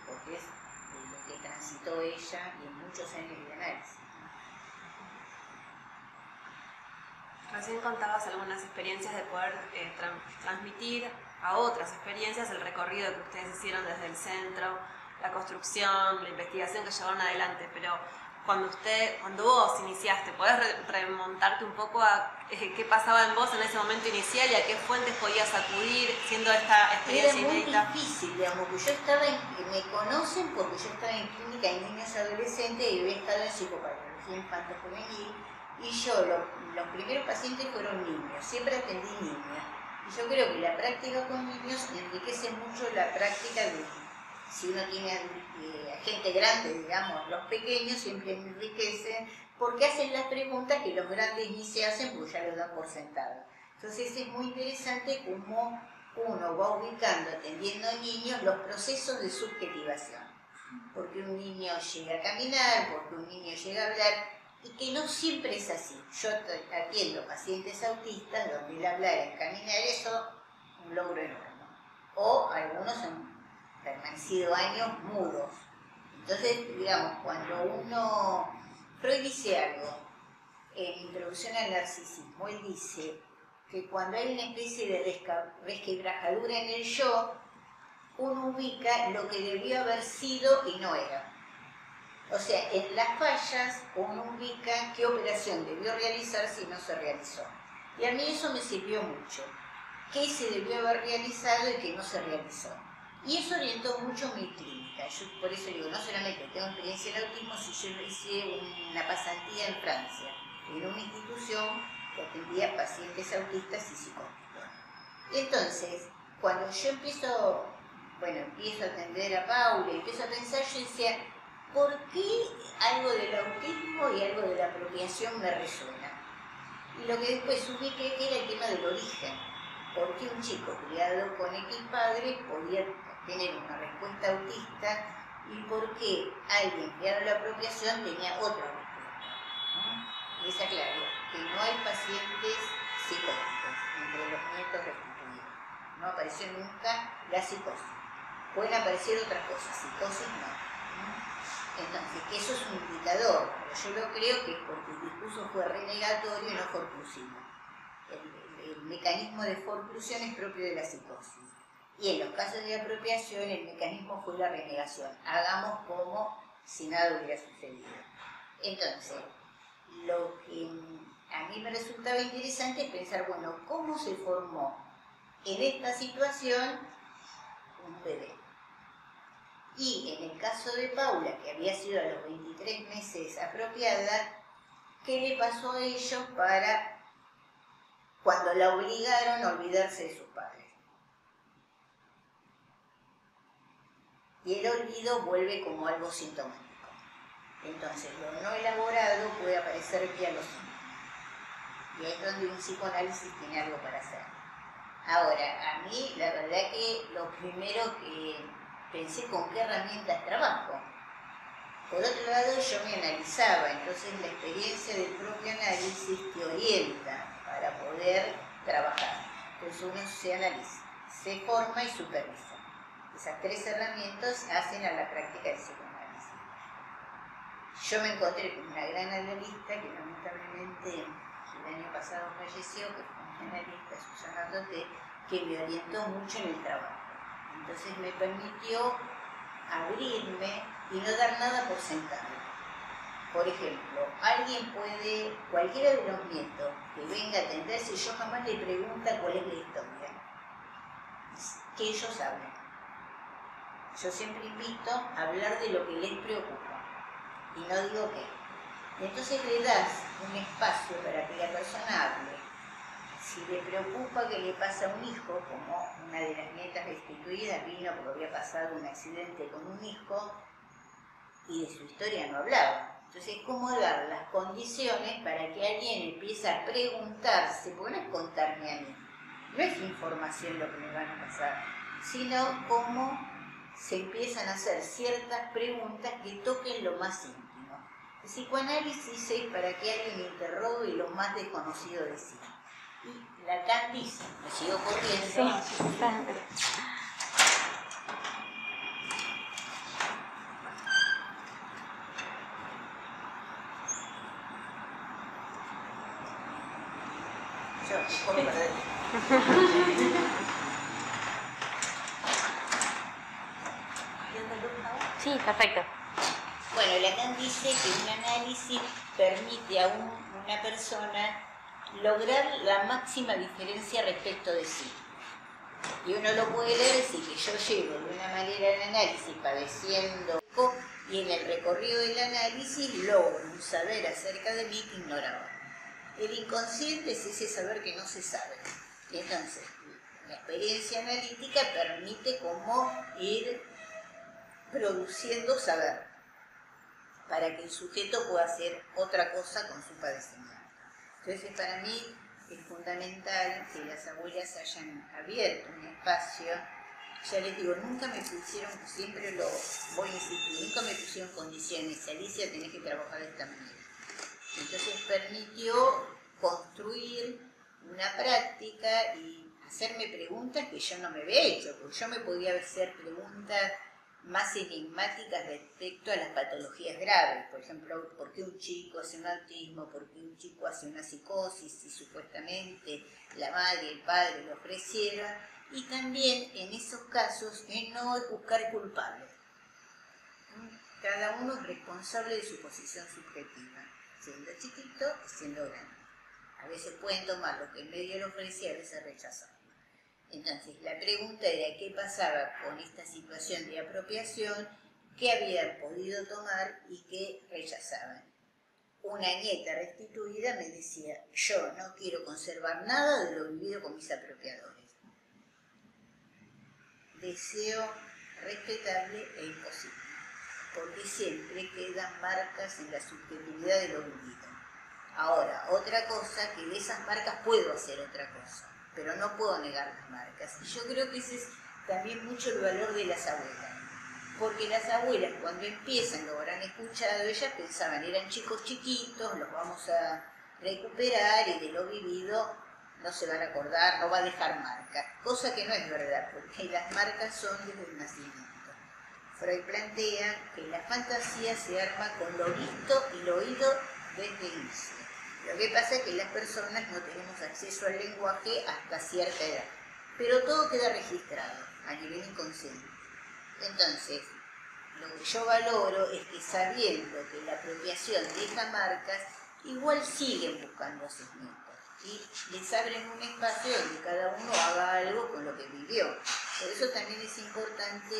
A: porque es de lo que transitó ella y en muchos años de análisis.
C: Recién contabas algunas experiencias de poder transmitir a otras experiencias el recorrido que ustedes hicieron desde el centro, la construcción, la investigación que llevaron adelante, pero cuando vos iniciaste, ¿podés remontarte un poco a qué pasaba en vos en ese momento inicial y a qué fuentes podías acudir siendo esta experiencia inédita?
A: Era muy difícil, digamos, que yo estaba me conocen porque yo estaba en clínica de niños y adolescentes y había estado en psicopatología infanto-juvenil, y yo, los primeros pacientes fueron niños, siempre atendí niños. Y yo creo que la práctica con niños enriquece mucho la práctica de, si uno tiene gente grande, digamos, los pequeños siempre enriquecen porque hacen las preguntas que los grandes ni se hacen porque ya lo dan por sentado. Entonces es muy interesante cómo uno va ubicando, atendiendo a niños, los procesos de subjetivación. Porque un niño llega a caminar, porque un niño llega a hablar, y que no siempre es así. Yo atiendo pacientes autistas donde el hablar, el caminar, eso un logro enorme. O algunos han permanecido años mudos. Entonces, digamos, cuando Freud dice algo en Introducción al Narcisismo, él dice que cuando hay una especie de resquebrajadura en el yo, uno ubica lo que debió haber sido y no era. O sea, en las fallas uno ubica qué operación debió realizarse y no se realizó. Y a mí eso me sirvió mucho. ¿Qué se debió haber realizado y qué no se realizó? Y eso orientó mucho mi clínica. Yo por eso digo, no solamente tengo experiencia en autismo, sino yo hice una pasantía en Francia, en una institución que atendía pacientes autistas y psicóticos. Entonces, cuando yo empiezo a atender a Paula, empiezo a pensar, yo decía, ¿por qué algo del autismo y algo de la apropiación me resuena? Y lo que después ubiqué que era el tema del origen. ¿Por qué un chico criado con X padre podía tener una respuesta autista y por qué alguien criado en la apropiación tenía otra respuesta? ¿No? Y es claro que no hay pacientes psicóticos entre los nietos restituidos. No apareció nunca la psicosis. Pueden aparecer otras cosas, psicosis no. Entonces, que eso es un indicador, pero yo lo creo que es porque el discurso fue renegatorio y no forclusivo. El mecanismo de forclusión es propio de la psicosis. Y en los casos de apropiación, el mecanismo fue la renegación. Hagamos como si nada hubiera sucedido. Entonces, lo que a mí me resultaba interesante es pensar, bueno, ¿cómo se formó en esta situación un bebé? Y en el caso de Paula, que había sido a los 23 meses apropiada, ¿qué le pasó a ellos para cuando la obligaron a olvidarse de sus padres? Y el olvido vuelve como algo sintomático. Entonces, lo no elaborado puede aparecer vía los síntomas. Y ahí es donde un psicoanálisis tiene algo para hacer. Ahora, a mí, la verdad que lo primero que pensé con qué herramientas trabajo. Por otro lado, yo me analizaba, entonces la experiencia del propio análisis te orienta para poder trabajar. Entonces uno se analiza, se forma y supervisa. Esas tres herramientas hacen a la práctica del psicoanálisis. Yo me encontré con una gran analista que lamentablemente el año pasado falleció, que fue una analista, Susana Toté, que me orientó mucho en el trabajo. Entonces me permitió abrirme y no dar nada por sentado. Por ejemplo, cualquiera de los nietos que venga a atenderse, yo jamás le pregunta cuál es la historia. Que ellos hablen. Yo siempre invito a hablar de lo que les preocupa. Y no digo qué. Entonces le das un espacio para que la persona hable. Si le preocupa que le pasa a un hijo, como una de las nietas restituidas vino porque había pasado un accidente con un hijo y de su historia no hablaba. Entonces, ¿cómo dar las condiciones para que alguien empiece a preguntarse? Porque no es contarme a mí, no es información lo que me van a pasar, sino cómo se empiezan a hacer ciertas preguntas que toquen lo más íntimo. El psicoanálisis es para que alguien interrogue lo más desconocido de sí. Y Lacan dice, me sigo corriendo.
E: Sí. Sí, perfecto.
A: Bueno, Lacan dice que un análisis permite a una persona lograr la máxima diferencia respecto de sí. Y uno lo puede leer decir que yo llego de una manera el análisis padeciendo y en el recorrido del análisis logro un saber acerca de mí que ignoraba. El inconsciente es ese saber que no se sabe. Y entonces, la experiencia analítica permite como ir produciendo saber para que el sujeto pueda hacer otra cosa con su padecimiento. Entonces, para mí es fundamental que las abuelas hayan abierto un espacio. Ya les digo, nunca me pusieron, siempre lo voy a insistir, nunca me pusieron condiciones, Alicia tenés que trabajar de esta manera. Entonces permitió construir una práctica y hacerme preguntas que yo no me había hecho, porque yo me podía hacer preguntas más enigmáticas respecto a las patologías graves. Por ejemplo, ¿por qué un chico hace un autismo? ¿Por qué un chico hace una psicosis? Si supuestamente la madre y el padre lo ofrecieron. Y también en esos casos no es buscar culpables. Cada uno es responsable de su posición subjetiva, siendo chiquito y siendo grande. A veces pueden tomar lo que el medio le ofrece y a veces rechazarlo. Entonces, la pregunta era qué pasaba con esta situación de apropiación, qué habían podido tomar y qué rechazaban. Una nieta restituida me decía, yo no quiero conservar nada de lo vivido con mis apropiadores. Deseo respetable e imposible, porque siempre quedan marcas en la subjetividad de lo vivido. Ahora, otra cosa, que de esas marcas puedo hacer otra cosa, pero no puedo negar las marcas. Y yo creo que ese es también mucho el valor de las abuelas, porque las abuelas cuando empiezan, lo habrán escuchado, ellas pensaban, eran chicos chiquitos, los vamos a recuperar y de lo vivido no se van a acordar, no va a dejar marcas, cosa que no es verdad, porque las marcas son desde el nacimiento. Freud plantea que la fantasía se arma con lo visto y lo oído desde el inicio. Lo que pasa es que las personas no tenemos acceso al lenguaje hasta cierta edad, pero todo queda registrado a nivel inconsciente. Entonces, lo que yo valoro es que sabiendo que la apropiación deja marcas, igual siguen buscando a sus nietos y les abren un espacio donde cada uno haga algo con lo que vivió. Por eso también es importante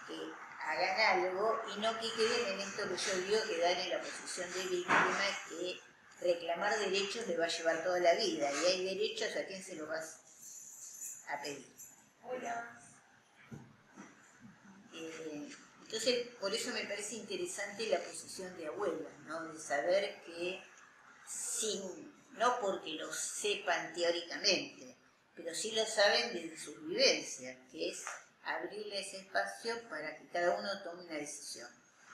A: que hagan algo y no que queden en esto que yo digo, que dan en la posición de víctima, que reclamar derechos le va a llevar toda la vida, y hay derechos a quién se lo vas a pedir.
D: Hola.
A: Entonces, por eso me parece interesante la posición de abuelas, ¿no? De saber que no porque lo sepan teóricamente, pero sí lo saben desde sus vivencias, que es abrirle ese espacio para que cada uno tome una decisión.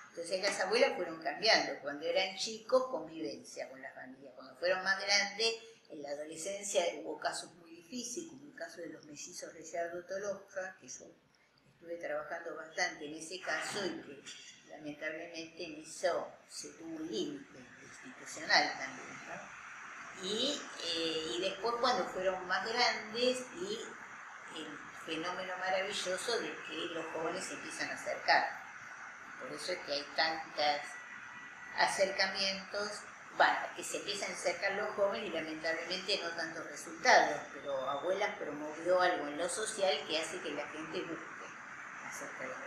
A: Entonces las abuelas fueron cambiando. Cuando eran chicos, convivencia con la familia. Cuando fueron más grandes, en la adolescencia hubo casos muy difíciles, como el caso de los mellizos Ricciardo Tolosa, que yo estuve trabajando bastante en ese caso y que lamentablemente en eso se tuvo un límite institucional también, ¿no? Y después cuando fueron más grandes y el fenómeno maravilloso de que los jóvenes se empiezan a acercar. Por eso es que hay tantos acercamientos, bueno, que se empiezan a acercar los jóvenes y lamentablemente no tantos resultados, pero Abuelas promovió algo en lo social que hace que la gente busque acercarse.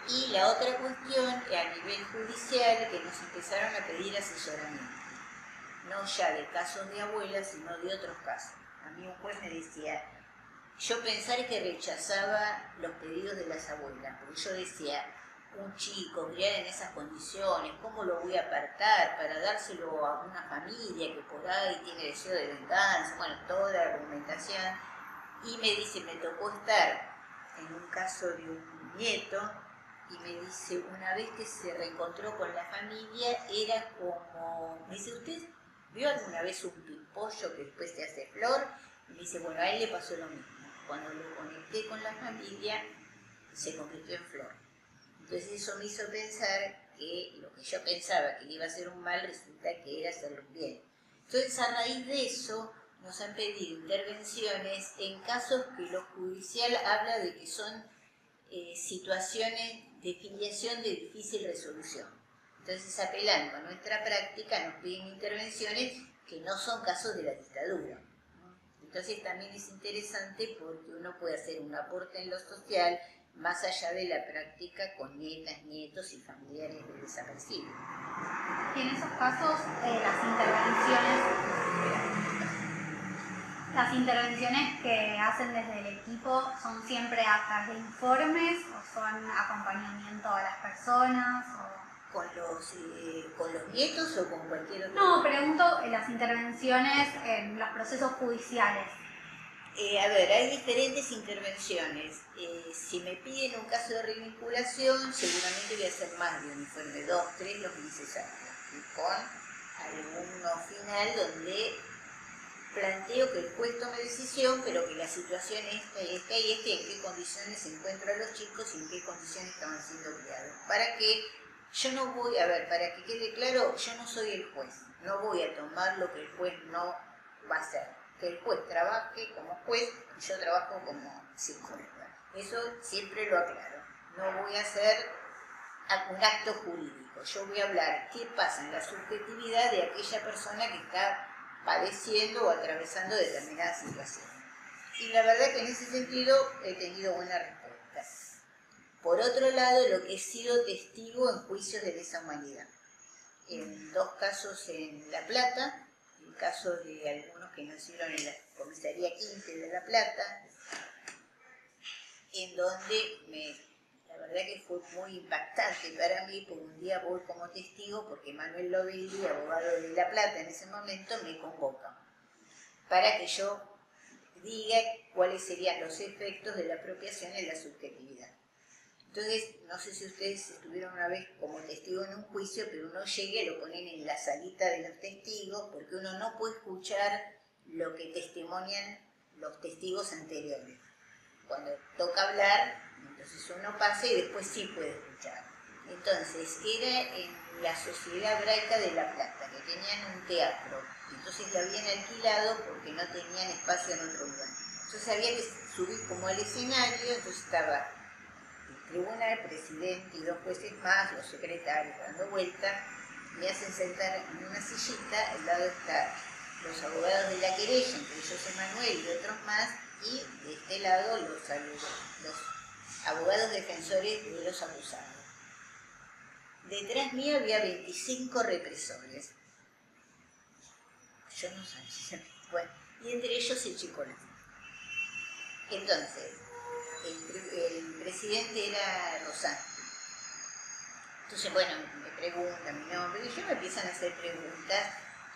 A: Y la otra cuestión, a nivel judicial, que nos empezaron a pedir asesoramiento, no ya de casos de abuelas, sino de otros casos. A mí un juez me decía, yo pensar que rechazaba los pedidos de las abuelas, porque yo decía, un chico criar en esas condiciones, ¿cómo lo voy a apartar para dárselo a una familia que por ahí tiene deseo de venganza? Bueno, toda la argumentación. Y me dice, me tocó estar en un caso de un nieto, y me dice, una vez que se reencontró con la familia, era como, me dice, ¿usted vio alguna vez un pimpollo que después se hace flor? Y me dice, bueno, a él le pasó lo mismo. Cuando lo conecté con la familia, se convirtió en flor. Entonces eso me hizo pensar que lo que yo pensaba que iba a ser un mal, resulta que era hacerlo un bien. Entonces a raíz de eso nos han pedido intervenciones en casos que lo judicial habla de que son situaciones de filiación de difícil resolución. Entonces, apelando a nuestra práctica, nos piden intervenciones que no son casos de la dictadura. Entonces también es interesante porque uno puede hacer un aporte en lo social más allá de la práctica con nietas, nietos y familiares de desaparecidos.
B: Y en esos casos, las intervenciones que hacen desde el equipo son siempre a través de informes o son acompañamiento a las personas.
A: ¿Con los nietos o con cualquier otro?
B: No, pregunto las intervenciones en los procesos judiciales.
A: A ver, hay diferentes intervenciones. Si me piden un caso de revinculación, seguramente voy a hacer más de un informe, 2, 3, los necesarios. Y con alguno final donde planteo que el juez tome decisión, pero que la situación esta y esta y esta, y en qué condiciones se encuentran los chicos y en qué condiciones estaban siendo criados. Para que yo no voy, para que quede claro, yo no soy el juez, no voy a tomar lo que el juez no va a hacer. Que el juez trabaje como juez y yo trabajo como psicóloga. Eso siempre lo aclaro. No voy a hacer un acto jurídico. Yo voy a hablar qué pasa en la subjetividad de aquella persona que está padeciendo o atravesando determinadas situaciones. Y la verdad que en ese sentido he tenido buena respuesta. Por otro lado, lo que he sido testigo en juicios de lesa humanidad. En 2 casos en La Plata, el caso de algunos que nacieron en la comisaría 15 de La Plata, en donde la verdad que fue muy impactante para mí, porque un día voy como testigo, porque Manuel Lovelli, abogado de La Plata en ese momento, me convoca para que yo diga cuáles serían los efectos de la apropiación en la subjetividad. Entonces, no sé si ustedes estuvieron una vez como testigo en un juicio, pero uno llega y lo ponen en la salita de los testigos, porque uno no puede escuchar lo que testimonian los testigos anteriores. Cuando toca hablar, entonces uno pasa y después sí puede escuchar. Entonces, era en la Sociedad Hebraica de La Plata, que tenían un teatro, entonces lo habían alquilado porque no tenían espacio en otro lugar. Entonces había que subir como al escenario, entonces estaba el tribunal, el presidente y 2 jueces más, los secretarios dando vuelta, me hacen sentar en una sillita, al lado están los abogados de la querella, entre ellos Emanuel y otros más, y de este lado los abogados defensores de los acusados. Detrás mío había 25 represores. Yo no sabía. Bueno, y entre ellos el Chicolás. Entonces, el presidente era Rosán. Entonces, bueno, me preguntan mi nombre, y yo me empiezan a hacer preguntas.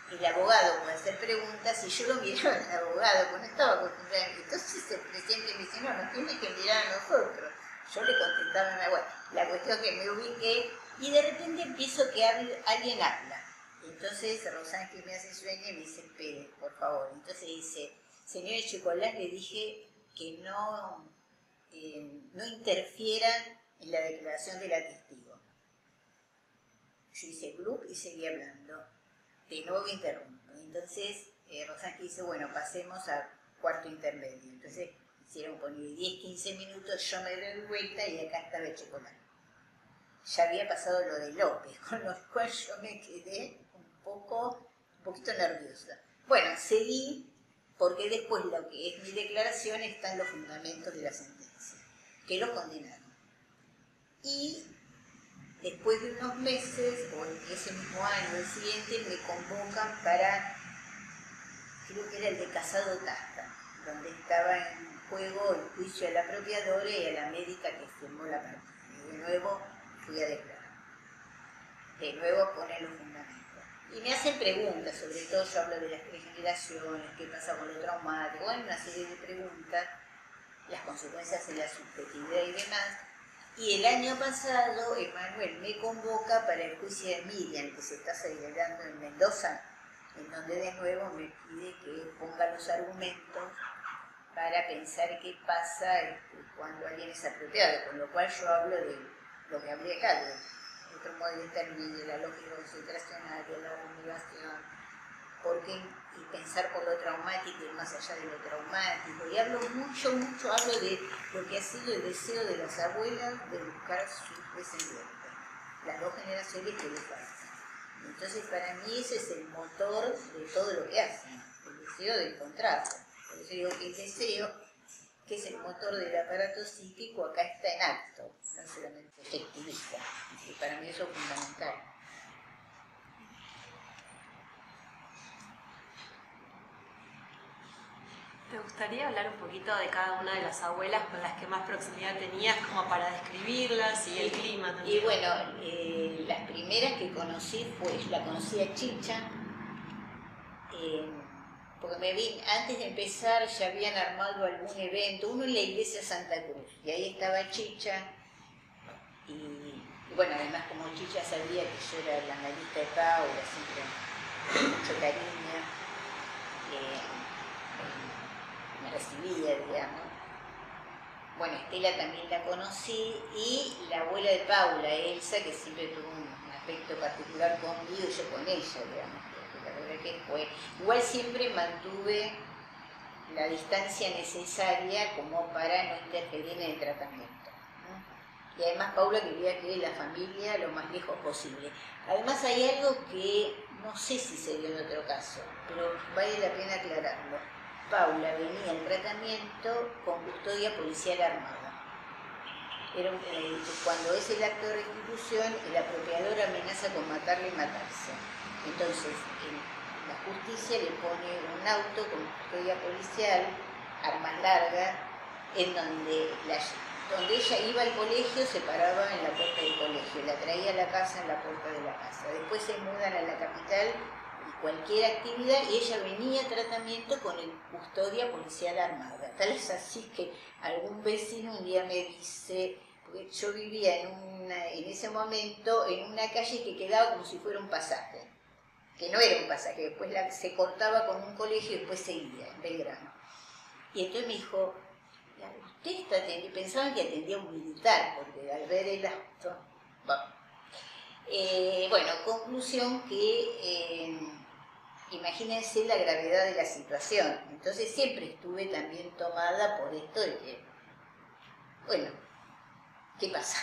A: El abogado puede hacer preguntas, y yo lo miraba al abogado, cuando estaba acostumbrado. Entonces el presidente me dice, no, nos tiene que mirar a nosotros. Yo le contestaba, bueno, la cuestión que me ubiqué, y de repente empiezo que alguien habla. Entonces Rosán, que me hace sueño, y me dice, espere, por favor. Entonces dice, señor Chicolás, le dije que no interfieran en la declaración de la testigo. Yo hice club y seguí hablando. De nuevo interrumpo. Entonces Rosán dice, bueno, pasemos a cuarto intermedio. Entonces hicieron poner 10-15 minutos, yo me doy vuelta y acá estaba el Chicolás. Ya había pasado lo de López, con lo cual yo me quedé un poquito nerviosa. Bueno, seguí, porque después lo que es mi declaración está en los fundamentos de la sentencia, que lo condenaron. Y después de unos meses, o en ese mismo año, el siguiente, me convocan para, creo que era el de Casado Tasca, donde estaba en juego el juicio al apropiador y a la médica que firmó la partida. Y de nuevo fui a declarar. De nuevo a poner los fundamentos. Y me hacen preguntas, sobre todo yo hablo de las 3 generaciones, qué pasa con lo traumático, bueno, una serie de preguntas, las consecuencias de la subjetividad y demás. Y el año pasado, Emanuel me convoca para el juicio de Miriam, que se está celebrando en Mendoza, en donde de nuevo me pide que ponga los argumentos para pensar qué pasa cuando alguien es apropiado, con lo cual yo hablo de lo que hablé acá, de otro modo de intermedio, la lógica concentracional, la univación, porque y pensar por lo traumático y más allá de lo traumático. Y hablo mucho de lo que ha sido el deseo de las abuelas de buscar sus descendientes, las dos generaciones que les faltan. Entonces para mí ese es el motor de todo lo que hacen, el deseo de encontrarse. Por eso digo que el deseo, que es el motor del aparato psíquico, acá está en acto, no solamente efectivista. Y para mí eso es fundamental.
C: ¿Te gustaría hablar un poquito de cada una de las abuelas con las que más proximidad tenías, como para describirlas y el clima también?
A: Y bueno, las primeras que conocí la conocí a Chicha, porque antes de empezar ya habían armado algún evento, uno en la iglesia Santa Cruz, y ahí estaba Chicha, y bueno, además como Chicha sabía que yo era la analista de Paula, siempre con mucho cariño, me recibía, digamos. Bueno, Estela también la conocí, y la abuela de Paula, Elsa, que siempre tuvo un aspecto particular conmigo y yo con ella, digamos, porque la verdad que fue... Igual siempre mantuve la distancia necesaria como para no interferir en el tratamiento, ¿no? Y además Paula quería que la familia lo más lejos posible. Además hay algo que no sé si se dio en otro caso, pero vale la pena aclararlo. Paula venía al tratamiento con custodia policial armada. Cuando es el acto de restitución, el apropiador amenaza con matarle y matarse. Entonces, la justicia le pone un auto con custodia policial, armas largas, en donde ella iba al colegio, se paraba en la puerta del colegio, la traía a la casa en la puerta de la casa. Después se mudan a la capital, cualquier actividad, y ella venía a tratamiento con el custodia policial armada. Tal es así que algún vecino un día me dice, porque yo vivía en ese momento en una calle que quedaba como si fuera un pasaje, que no era un pasaje, después se cortaba con un colegio y después seguía en Belgrano. Y entonces me dijo, usted está atendiendo, pensaban que atendía a un militar, porque al ver el auto... Bueno, conclusión que... imagínense la gravedad de la situación. Entonces siempre estuve también tomada por esto de que, bueno, ¿qué pasa?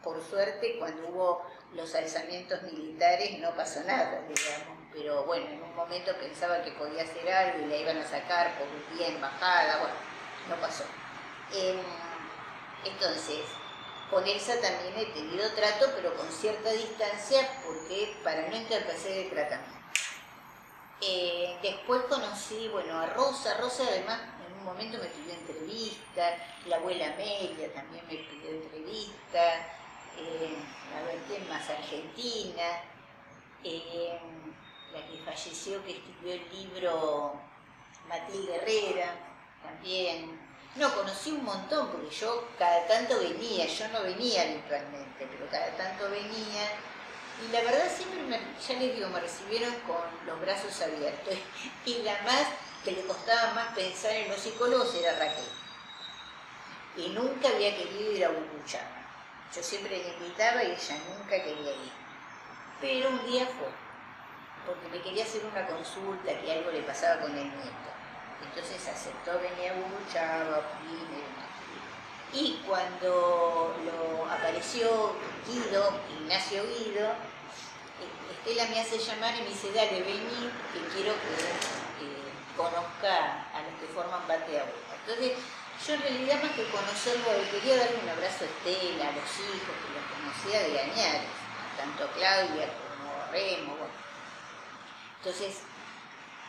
A: Por suerte, cuando hubo los alzamientos militares no pasó nada, digamos, pero bueno, en un momento pensaba que podía hacer algo y la iban a sacar por un día embajada, bueno, no pasó. Entonces, con Elsa también he tenido trato, pero con cierta distancia, porque para no interferir el tratamiento. Después conocí, bueno, a Rosa. Rosa además en un momento me pidió entrevista, la abuela Amelia también me pidió entrevista, a ver quién más, Argentina, la que falleció, que escribió el libro, Matilde Herrera, también. No, conocí un montón, porque yo cada tanto venía, yo no venía habitualmente, pero cada tanto venía. Y la verdad siempre, ya les digo, me recibieron con los brazos abiertos. Y la más que le costaba más pensar en los psicólogos era Raquel. Y nunca había querido ir a Burruchaga. Yo siempre le invitaba y ella nunca quería ir. Pero un día fue, porque me quería hacer una consulta, que algo le pasaba con el nieto. Entonces aceptó venir a Burruchaga, y cuando apareció Ignacio Guido, Estela me hace llamar y me dice, dale, vení, que quiero que conozca a los que forman parte de Abuela. Entonces, yo en realidad más que conocerlo, quería darle un abrazo a Estela, a los hijos, que los conocía de añares, tanto Claudia como Remo. Bueno. Entonces,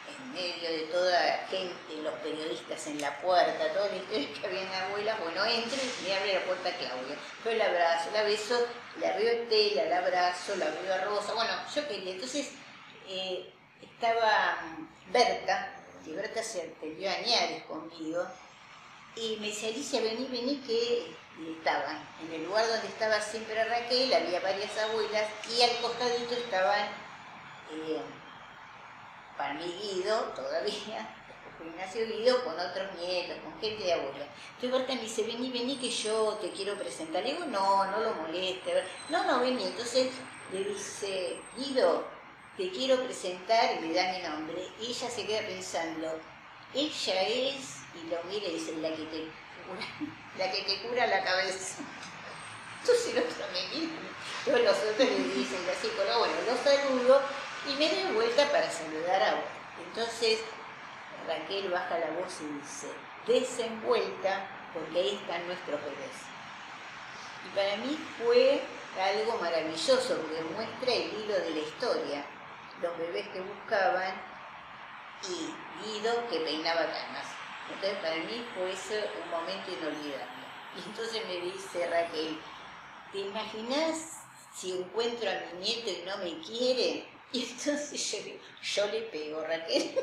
A: en medio de toda la gente, los periodistas en la puerta, toda la historia que había en la abuela, bueno, entro y me abre la puerta Claudia. Yo la abrazo, la beso, la veo a Estela, la abrazo, la veo a Rosa, bueno, yo quería. Entonces estaba Berta, que Berta se atendió a Añares conmigo, y me dice, Alicia, vení, que estaban en el lugar donde estaba siempre Raquel, había varias abuelas, y al costadito estaban... para mí Guido, todavía, después Ignacio Guido, con otros nietos, con gente de abuela. Entonces Berta me dice, vení que yo te quiero presentar. Le digo, no lo moleste. No, vení. Entonces le dice, Guido, te quiero presentar, y le da mi nombre, y ella se queda pensando, ella es, y lo mira y dice, la que te cura la cabeza. Entonces el otro me mira, todos los otros le dicen así, pero bueno, lo saludo y me doy vuelta para saludar a otro. Entonces Raquel baja la voz y dice, desenvuelta, porque ahí están nuestros bebés. Y para mí fue algo maravilloso, porque muestra el hilo de la historia, los bebés que buscaban y Guido que peinaba canas. Entonces para mí fue ese un momento inolvidable. Y entonces me dice Raquel, ¿te imaginas si encuentro a mi nieto y no me quiere? Y entonces yo le pego, Raquel.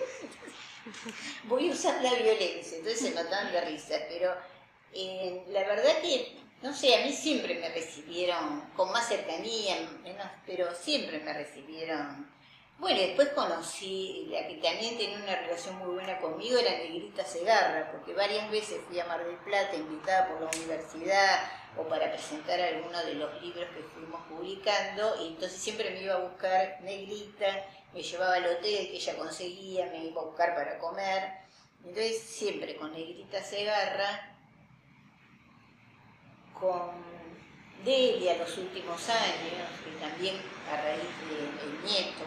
A: Voy a usar la violencia. Entonces se mataban de risa, pero la verdad que, no sé, a mí siempre me recibieron con más cercanía, menos, pero siempre me recibieron. Bueno, después conocí, la que también tenía una relación muy buena conmigo era Negrita Segarra, porque varias veces fui a Mar del Plata invitada por la universidad o para presentar algunos de los libros que fuimos publicando, y entonces siempre me iba a buscar Negrita, me llevaba al hotel que ella conseguía, me iba a buscar para comer, entonces siempre con Negrita Segarra, con Delia los últimos años, que también a raíz del nieto,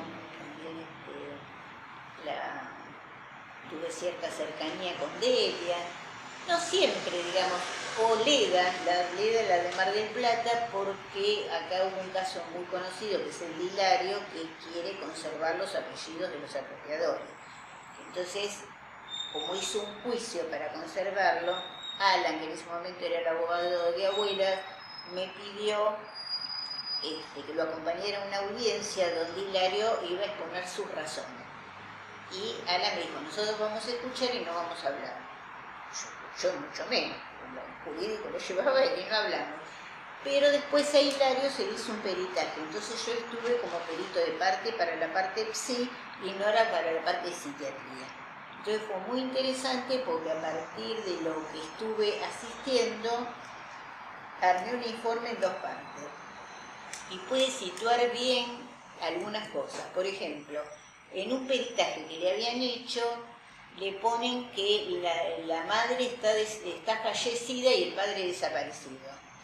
A: tuve cierta cercanía con Delia, no siempre, digamos, o Leda, la de Mar del Plata, porque acá hubo un caso muy conocido que es el de Hilario, que quiere conservar los apellidos de los apropiadores. Entonces, como hizo un juicio para conservarlo, Alan, que en ese momento era el abogado de Abuelas, me pidió que lo acompañara a una audiencia donde Hilario iba a exponer sus razones. Y Alan me dijo, nosotros vamos a escuchar y no vamos a hablar. Yo mucho menos, lo jurídico lo llevaba él y no hablamos. Pero después a Hilario se le hizo un peritaje, entonces yo estuve como perito de parte para la parte psi y Nora para la parte de psiquiatría. Entonces fue muy interesante porque a partir de lo que estuve asistiendo, armé un informe en dos partes. Y pude situar bien algunas cosas. Por ejemplo, en un peritaje que le habían hecho, le ponen que la madre está fallecida y el padre desaparecido.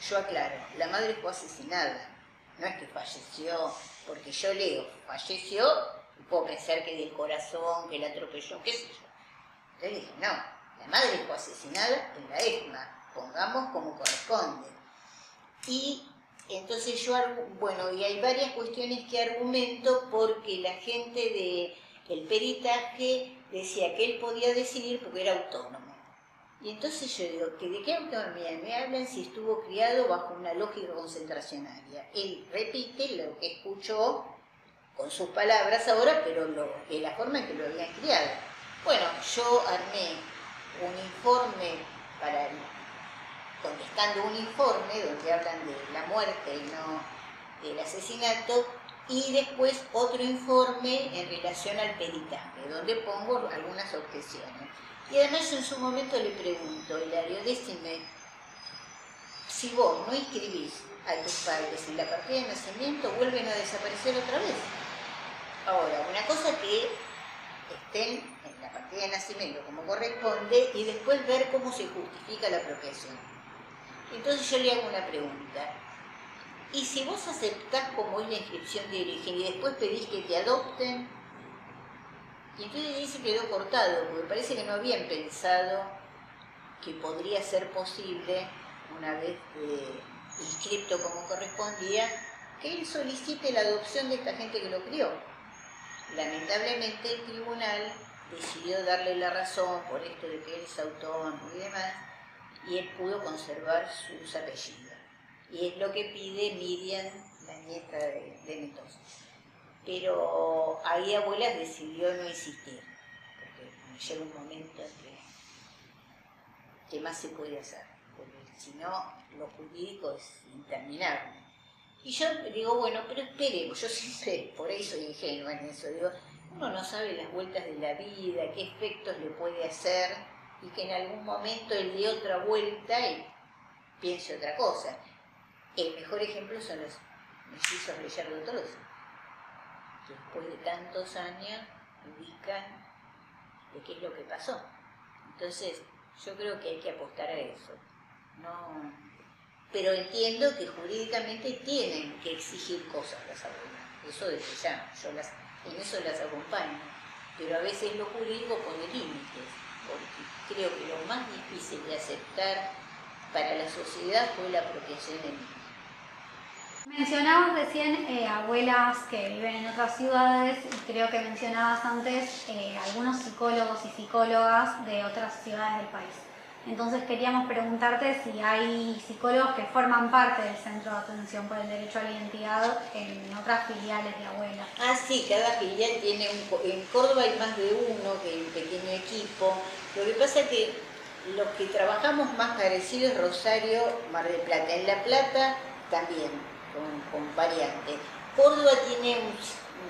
A: Yo aclaro, la madre fue asesinada, no es que falleció, porque yo leo, falleció, y puedo pensar que del corazón, que la atropelló, qué sé yo. Entonces dije, no, la madre fue asesinada en la ESMA, pongamos como corresponde. Y entonces yo, bueno, y hay varias cuestiones que argumento porque la gente del peritaje decía que él podía decidir porque era autónomo. Y entonces yo digo, ¿de qué autonomía me hablan si estuvo criado bajo una lógica concentracionaria? Él repite lo que escuchó con sus palabras ahora, pero de la forma en que lo habían criado. Bueno, yo armé un informe contestando un informe donde hablan de la muerte y no del asesinato, y después otro informe en relación al peritaje, donde pongo algunas objeciones. Y además yo en su momento le pregunto, Hilario, decime, si vos no inscribís a tus padres en la partida de nacimiento, vuelven a desaparecer otra vez. Ahora, una cosa que estén en la partida de nacimiento como corresponde y después ver cómo se justifica la apropiación. Entonces yo le hago una pregunta. ¿Y si vos aceptás como es la inscripción de origen y después pedís que te adopten? Y entonces ahí se quedó cortado, porque parece que no habían pensado que podría ser posible, una vez inscripto como correspondía, que él solicite la adopción de esta gente que lo crió. Lamentablemente el tribunal decidió darle la razón por esto de que él es autónomo y demás, y él pudo conservar sus apellidos. Y es lo que pide Miriam, la nieta de Mendoza. Pero ahí Abuelas decidió no insistir, porque llega un momento en que más se puede hacer, porque si no, lo jurídico es interminable. Y yo digo, bueno, pero esperemos, yo siempre, por ahí soy ingenua en eso, digo, uno no sabe las vueltas de la vida, qué efectos le puede hacer, y que en algún momento él dé otra vuelta y piense otra cosa. El mejor ejemplo son los mellizos Gallardo Tolosa. que después de tantos años ubican de qué es lo que pasó. Entonces, yo creo que hay que apostar a eso. No, pero entiendo que jurídicamente tienen que exigir cosas las abuelas. Eso desde ya, en eso las acompaño. Pero a veces lo jurídico pone límites, porque creo que lo más difícil de aceptar para la sociedad fue la apropiación de niños.
B: Mencionabas recién abuelas que viven en otras ciudades y creo que mencionabas antes algunos psicólogos y psicólogas de otras ciudades del país. Entonces queríamos preguntarte si hay psicólogos que forman parte del Centro de Atención por el Derecho a la Identidad en otras filiales de abuelas.
A: Ah, sí, cada filial tiene en Córdoba hay más de uno, que hay un pequeño equipo. Lo que pasa es que los que trabajamos más parecidos es Rosario, Mar del Plata. En La Plata también, con variantes. Córdoba tiene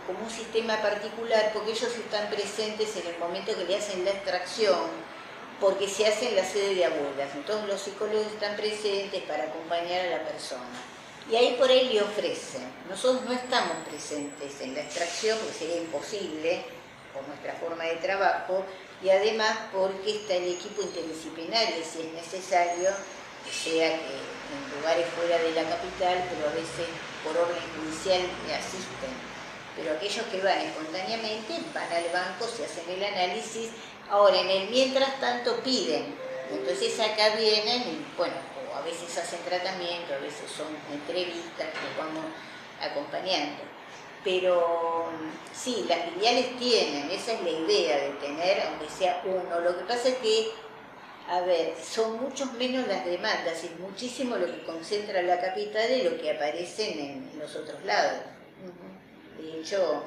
A: como un sistema particular porque ellos están presentes en el momento que le hacen la extracción, porque se hace en la sede de abuelas. Entonces los psicólogos están presentes para acompañar a la persona. Y ahí por ahí le ofrecen. Nosotros no estamos presentes en la extracción porque sería imposible por nuestra forma de trabajo y además porque está el equipo interdisciplinario si es necesario, que sea que en lugares fuera de la capital, pero a veces por orden judicial le asisten. Pero aquellos que van espontáneamente van al banco, se hacen el análisis. Ahora, en el mientras tanto piden, entonces acá vienen y, bueno, o a veces hacen tratamiento, a veces son entrevistas que vamos acompañando. Pero sí, las filiales tienen, esa es la idea de tener, aunque sea uno. Lo que pasa es que, a ver, son muchos menos las demandas, es muchísimo lo que concentra la capital de lo que aparecen en los otros lados. De hecho,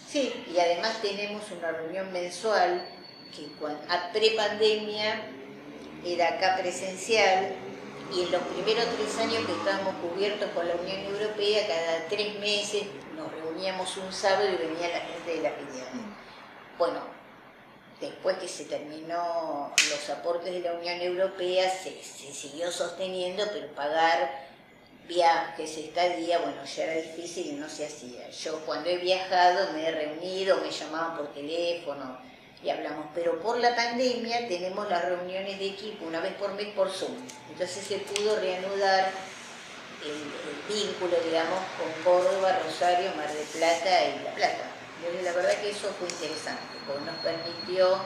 A: sí, y además tenemos una reunión mensual que a pre-pandemia era acá presencial y en los primeros 3 años que estábamos cubiertos por la Unión Europea, cada 3 meses nos reuníamos un sábado y venía la gente de la filial. Bueno, después que se terminó los aportes de la Unión Europea se siguió sosteniendo, pero pagar viajes, estadía, bueno, ya era difícil y no se hacía. Yo cuando he viajado me he reunido, me llamaban por teléfono y hablamos, pero por la pandemia tenemos las reuniones de equipo una vez por mes por Zoom. Entonces se pudo reanudar el vínculo, digamos, con Córdoba, Rosario, Mar del Plata y La Plata. Entonces, la verdad que eso fue interesante, porque nos permitió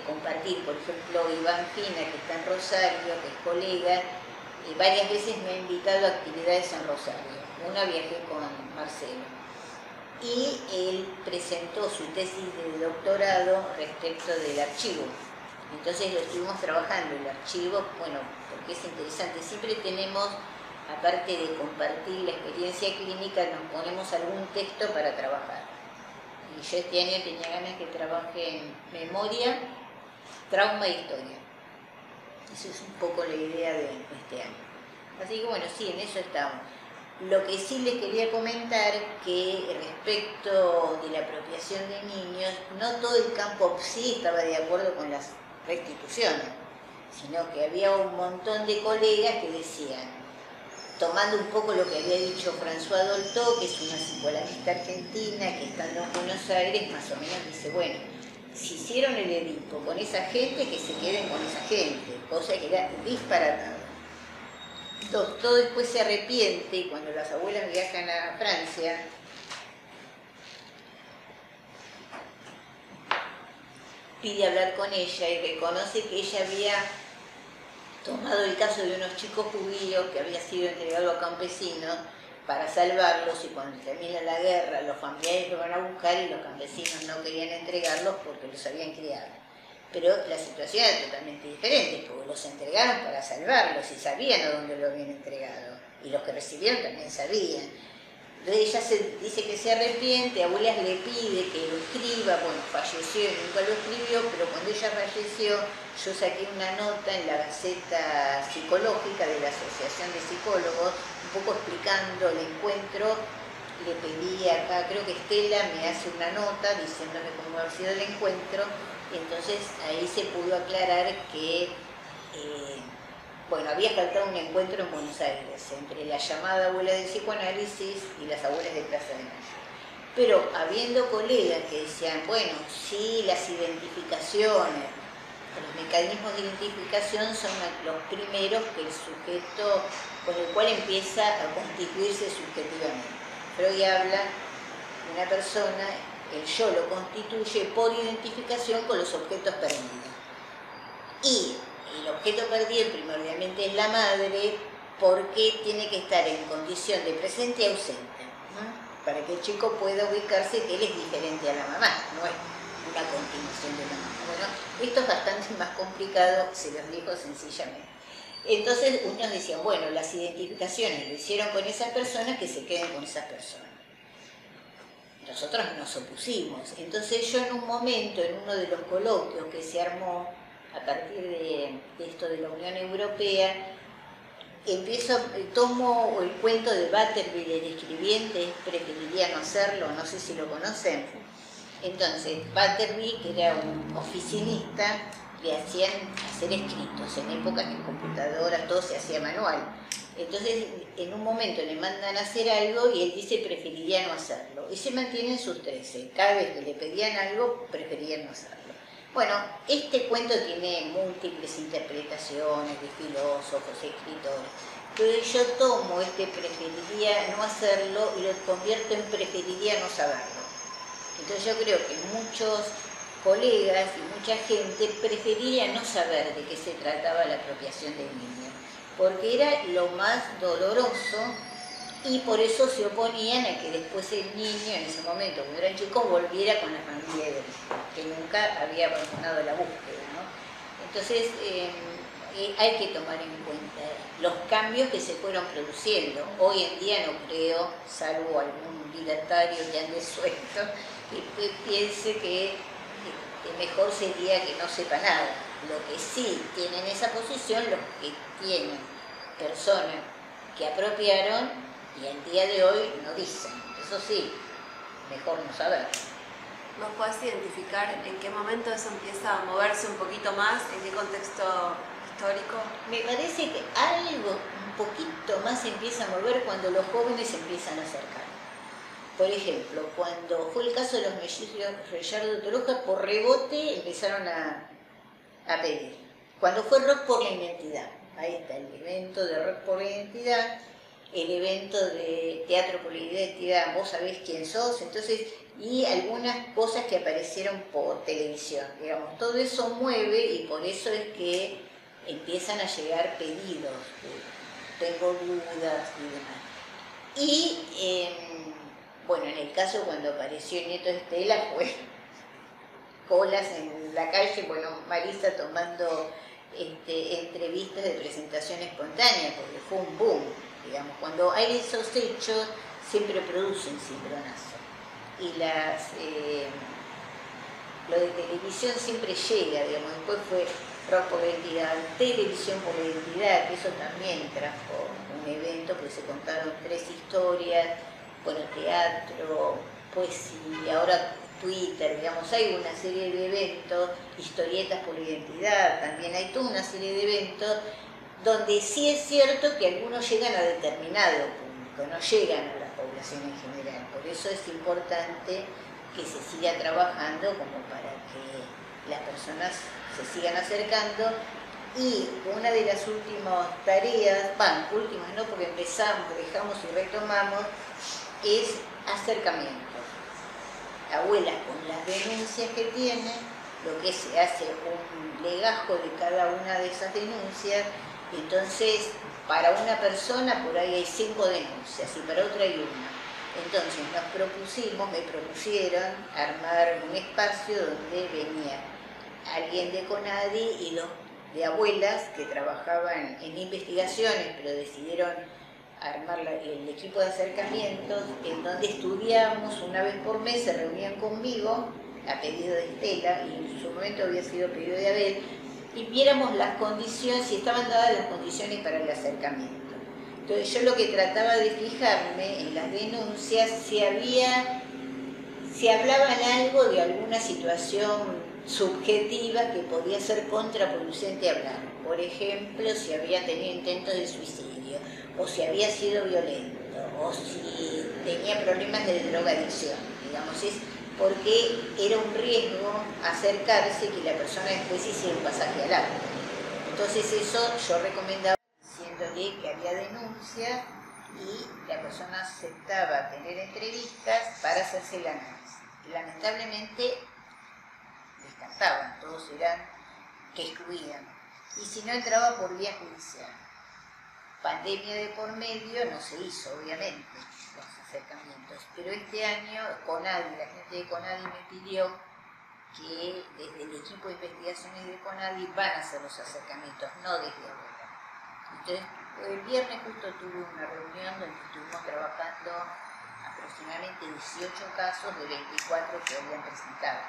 A: compartir, por ejemplo, Iván Fina, que está en Rosario, que es colega, y varias veces me ha invitado a actividades en Rosario. Una viajé con Marcelo. Y él presentó su tesis de doctorado respecto del archivo. Entonces lo estuvimos trabajando, el archivo, bueno, porque es interesante. Siempre tenemos, aparte de compartir la experiencia clínica, nos ponemos algún texto para trabajar. Y yo este año tenía ganas que trabaje en memoria, trauma e historia. Eso es un poco la idea de este año. Así que bueno, sí, en eso estamos. Lo que sí les quería comentar que respecto de la apropiación de niños, no todo el campo sí estaba de acuerdo con las restituciones, sino que había un montón de colegas que decían, tomando un poco lo que había dicho François Dolto, que es una psicoanalista argentina que estando en Buenos Aires, más o menos dice, bueno, si hicieron el Edipo con esa gente, que se queden con esa gente, cosa que era disparatada. Todo después se arrepiente y cuando las abuelas viajan a Francia, pide hablar con ella y reconoce que ella había tomado el caso de unos chicos judíos que había sido entregado a campesinos para salvarlos y cuando termina la guerra los familiares lo van a buscar y los campesinos no querían entregarlos porque los habían criado. Pero la situación era totalmente diferente, porque los entregaron para salvarlos y sabían a dónde lo habían entregado. Y los que recibieron también sabían. Entonces ella dice que se arrepiente, abuelas le pide que lo escriba, bueno, falleció y nunca lo escribió, pero cuando ella falleció, yo saqué una nota en la Gaceta Psicológica de la Asociación de Psicólogos, un poco explicando el encuentro. Le pedí acá, creo que Estela me hace una nota diciéndome cómo había sido el encuentro. Y entonces ahí se pudo aclarar que, bueno, había faltado un encuentro en Buenos Aires entre la llamada abuela del psicoanálisis y las abuelas de Plaza de Mayo. Pero habiendo colegas que decían, bueno, sí, las identificaciones, los mecanismos de identificación son los primeros que el sujeto, con el cual empieza a constituirse subjetivamente. Freud habla de una persona, el yo lo constituye por identificación con los objetos perdidos. Y el objeto perdido primordialmente es la madre, porque tiene que estar en condición de presente y ausente, ¿no? Para que el chico pueda ubicarse que él es diferente a la mamá, no es una continuación de la mamá. Bueno, esto es bastante más complicado, se los digo sencillamente. Entonces unos decían, bueno, las identificaciones lo hicieron con esas personas, que se queden con esas personas. Nosotros nos opusimos. Entonces yo en un momento, en uno de los coloquios que se armó a partir de esto de la Unión Europea, tomo el cuento de Butterby, del escribiente, preferiría no hacerlo, no sé si lo conocen. Entonces, Butterby, que era un oficinista, le hacían hacer escritos, en épocas que en computadoras todo se hacía manual. Entonces, en un momento le mandan a hacer algo y él dice preferiría no hacerlo. Y se mantienen sus 13. Cada vez que le pedían algo, preferían no hacerlo. Bueno, este cuento tiene múltiples interpretaciones de filósofos, escritores. Entonces yo tomo preferiría no hacerlo y lo convierto en preferiría no saberlo. Entonces yo creo que muchos colegas y mucha gente prefería no saber de qué se trataba la apropiación del niño, porque era lo más doloroso y por eso se oponían a que después el niño, en ese momento, cuando eran chicos, volviera con la familia de origen, que nunca había abandonado la búsqueda, ¿no? Entonces, hay que tomar en cuenta los cambios que se fueron produciendo. Hoy en día no creo, salvo algún libertario que ande suelto, que piense que mejor sería que no sepa nada. Lo que sí tienen esa posición, los que tienen personas que apropiaron y al día de hoy no dicen. Eso sí, mejor no saber.
C: ¿Nos podés identificar en qué momento eso empieza a moverse un poquito más? ¿En qué contexto histórico?
A: Me parece que algo un poquito más empieza a mover cuando los jóvenes empiezan a acercar. Por ejemplo, cuando fue el caso de los mellizos Reyardo de Toloja, por rebote empezaron a pedir. Cuando fue Rock por la Identidad, ahí está el evento de Rock por la Identidad, el evento de Teatro por la Identidad, vos sabés quién sos, entonces, y algunas cosas que aparecieron por televisión, digamos, todo eso mueve y por eso es que empiezan a llegar pedidos, tengo dudas y demás. Y, bueno, en el caso cuando apareció el nieto de Estela fue colas en la calle, bueno, Marisa tomando entrevistas de presentación espontánea, porque fue un boom, digamos, cuando hay esos hechos siempre producen cimbronazo y lo de televisión siempre llega, digamos, después fue Rock por la Identidad, Televisión por la Identidad, que eso también trajo un evento, porque se contaron 3 historias, bueno, teatro, poesía, ahora Twitter, digamos, hay una serie de eventos, historietas por la identidad, también hay toda una serie de eventos donde sí es cierto que algunos llegan a determinado público, no llegan a la población en general. Por eso es importante que se siga trabajando como para que las personas se sigan acercando. Y una de las últimas tareas, últimas no, porque empezamos, dejamos y retomamos, es acercamientos. Abuelas con las denuncias que tienen, lo que se hace un legajo de cada una de esas denuncias. Entonces, para una persona por ahí hay 5 denuncias y para otra hay 1. Entonces me propusieron armar un espacio donde venía alguien de CONADI y los de abuelas que trabajaban en investigaciones, pero decidieron armar el equipo de acercamientos, en donde estudiábamos una vez por mes, se reunían conmigo, a pedido de Estela, y en su momento había sido pedido de Abel, y viéramos las condiciones, si estaban dadas las condiciones para el acercamiento. Entonces yo lo que trataba de fijarme en las denuncias, si hablaban algo de alguna situación subjetiva que podía ser contraproducente hablar. Por ejemplo, si había tenido intentos de suicidio, o si había sido violento, o si tenía problemas de drogadicción, digamos, es porque era un riesgo acercarse que la persona después hiciera un pasaje al agua. Entonces eso yo recomendaba diciéndole que había denuncia y la persona aceptaba tener entrevistas para hacerse el análisis. Lamentablemente descartaban, todos eran que excluían. Y si no entraba por vía judicial. Pandemia de por medio no se hizo, obviamente, los acercamientos. Pero este año CONADI, la gente de CONADI me pidió que desde el equipo de investigaciones de CONADI van a hacer los acercamientos, no desde ahora. Entonces, el viernes justo tuve una reunión donde estuvimos trabajando aproximadamente 18 casos de 24 que habían presentado.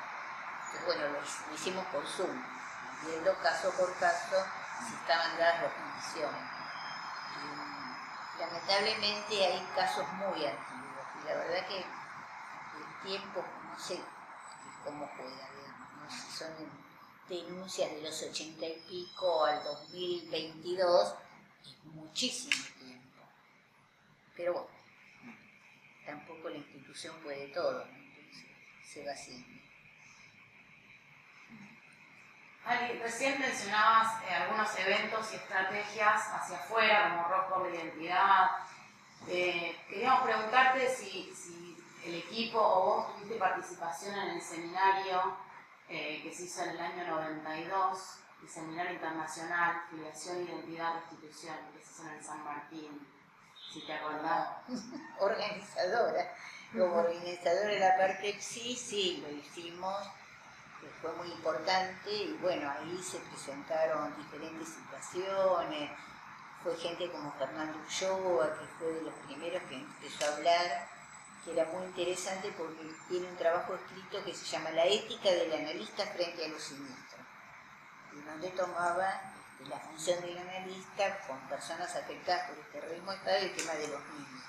A: Entonces, bueno, lo hicimos por Zoom, viendo caso por caso si estaban dadas las condiciones. Y, lamentablemente hay casos muy antiguos y la verdad que el tiempo, no sé cómo juega, digamos, ¿no? Si son denuncias de los 80 y pico al 2022, es muchísimo tiempo. Pero bueno, tampoco la institución puede todo, ¿no? Entonces se va haciendo.
D: Ali, recién mencionabas algunos eventos y estrategias hacia afuera, como Rock por la Identidad. Queríamos preguntarte si el equipo o vos tuviste participación en el seminario que se hizo en el año 92, el Seminario Internacional, Filiación, Identidad, Restitución, que se hizo en el San Martín, si te acordás.
A: Organizadora, como organizadora de la parte sí, lo hicimos. Fue muy importante y bueno, ahí se presentaron diferentes situaciones, fue gente como Fernando Ulloa, que fue de los primeros que empezó a hablar, que era muy interesante porque tiene un trabajo escrito que se llama La ética del analista frente a los siniestros, y donde tomaba la función del analista con personas afectadas por el terrorismo de Estado y el tema de los niños.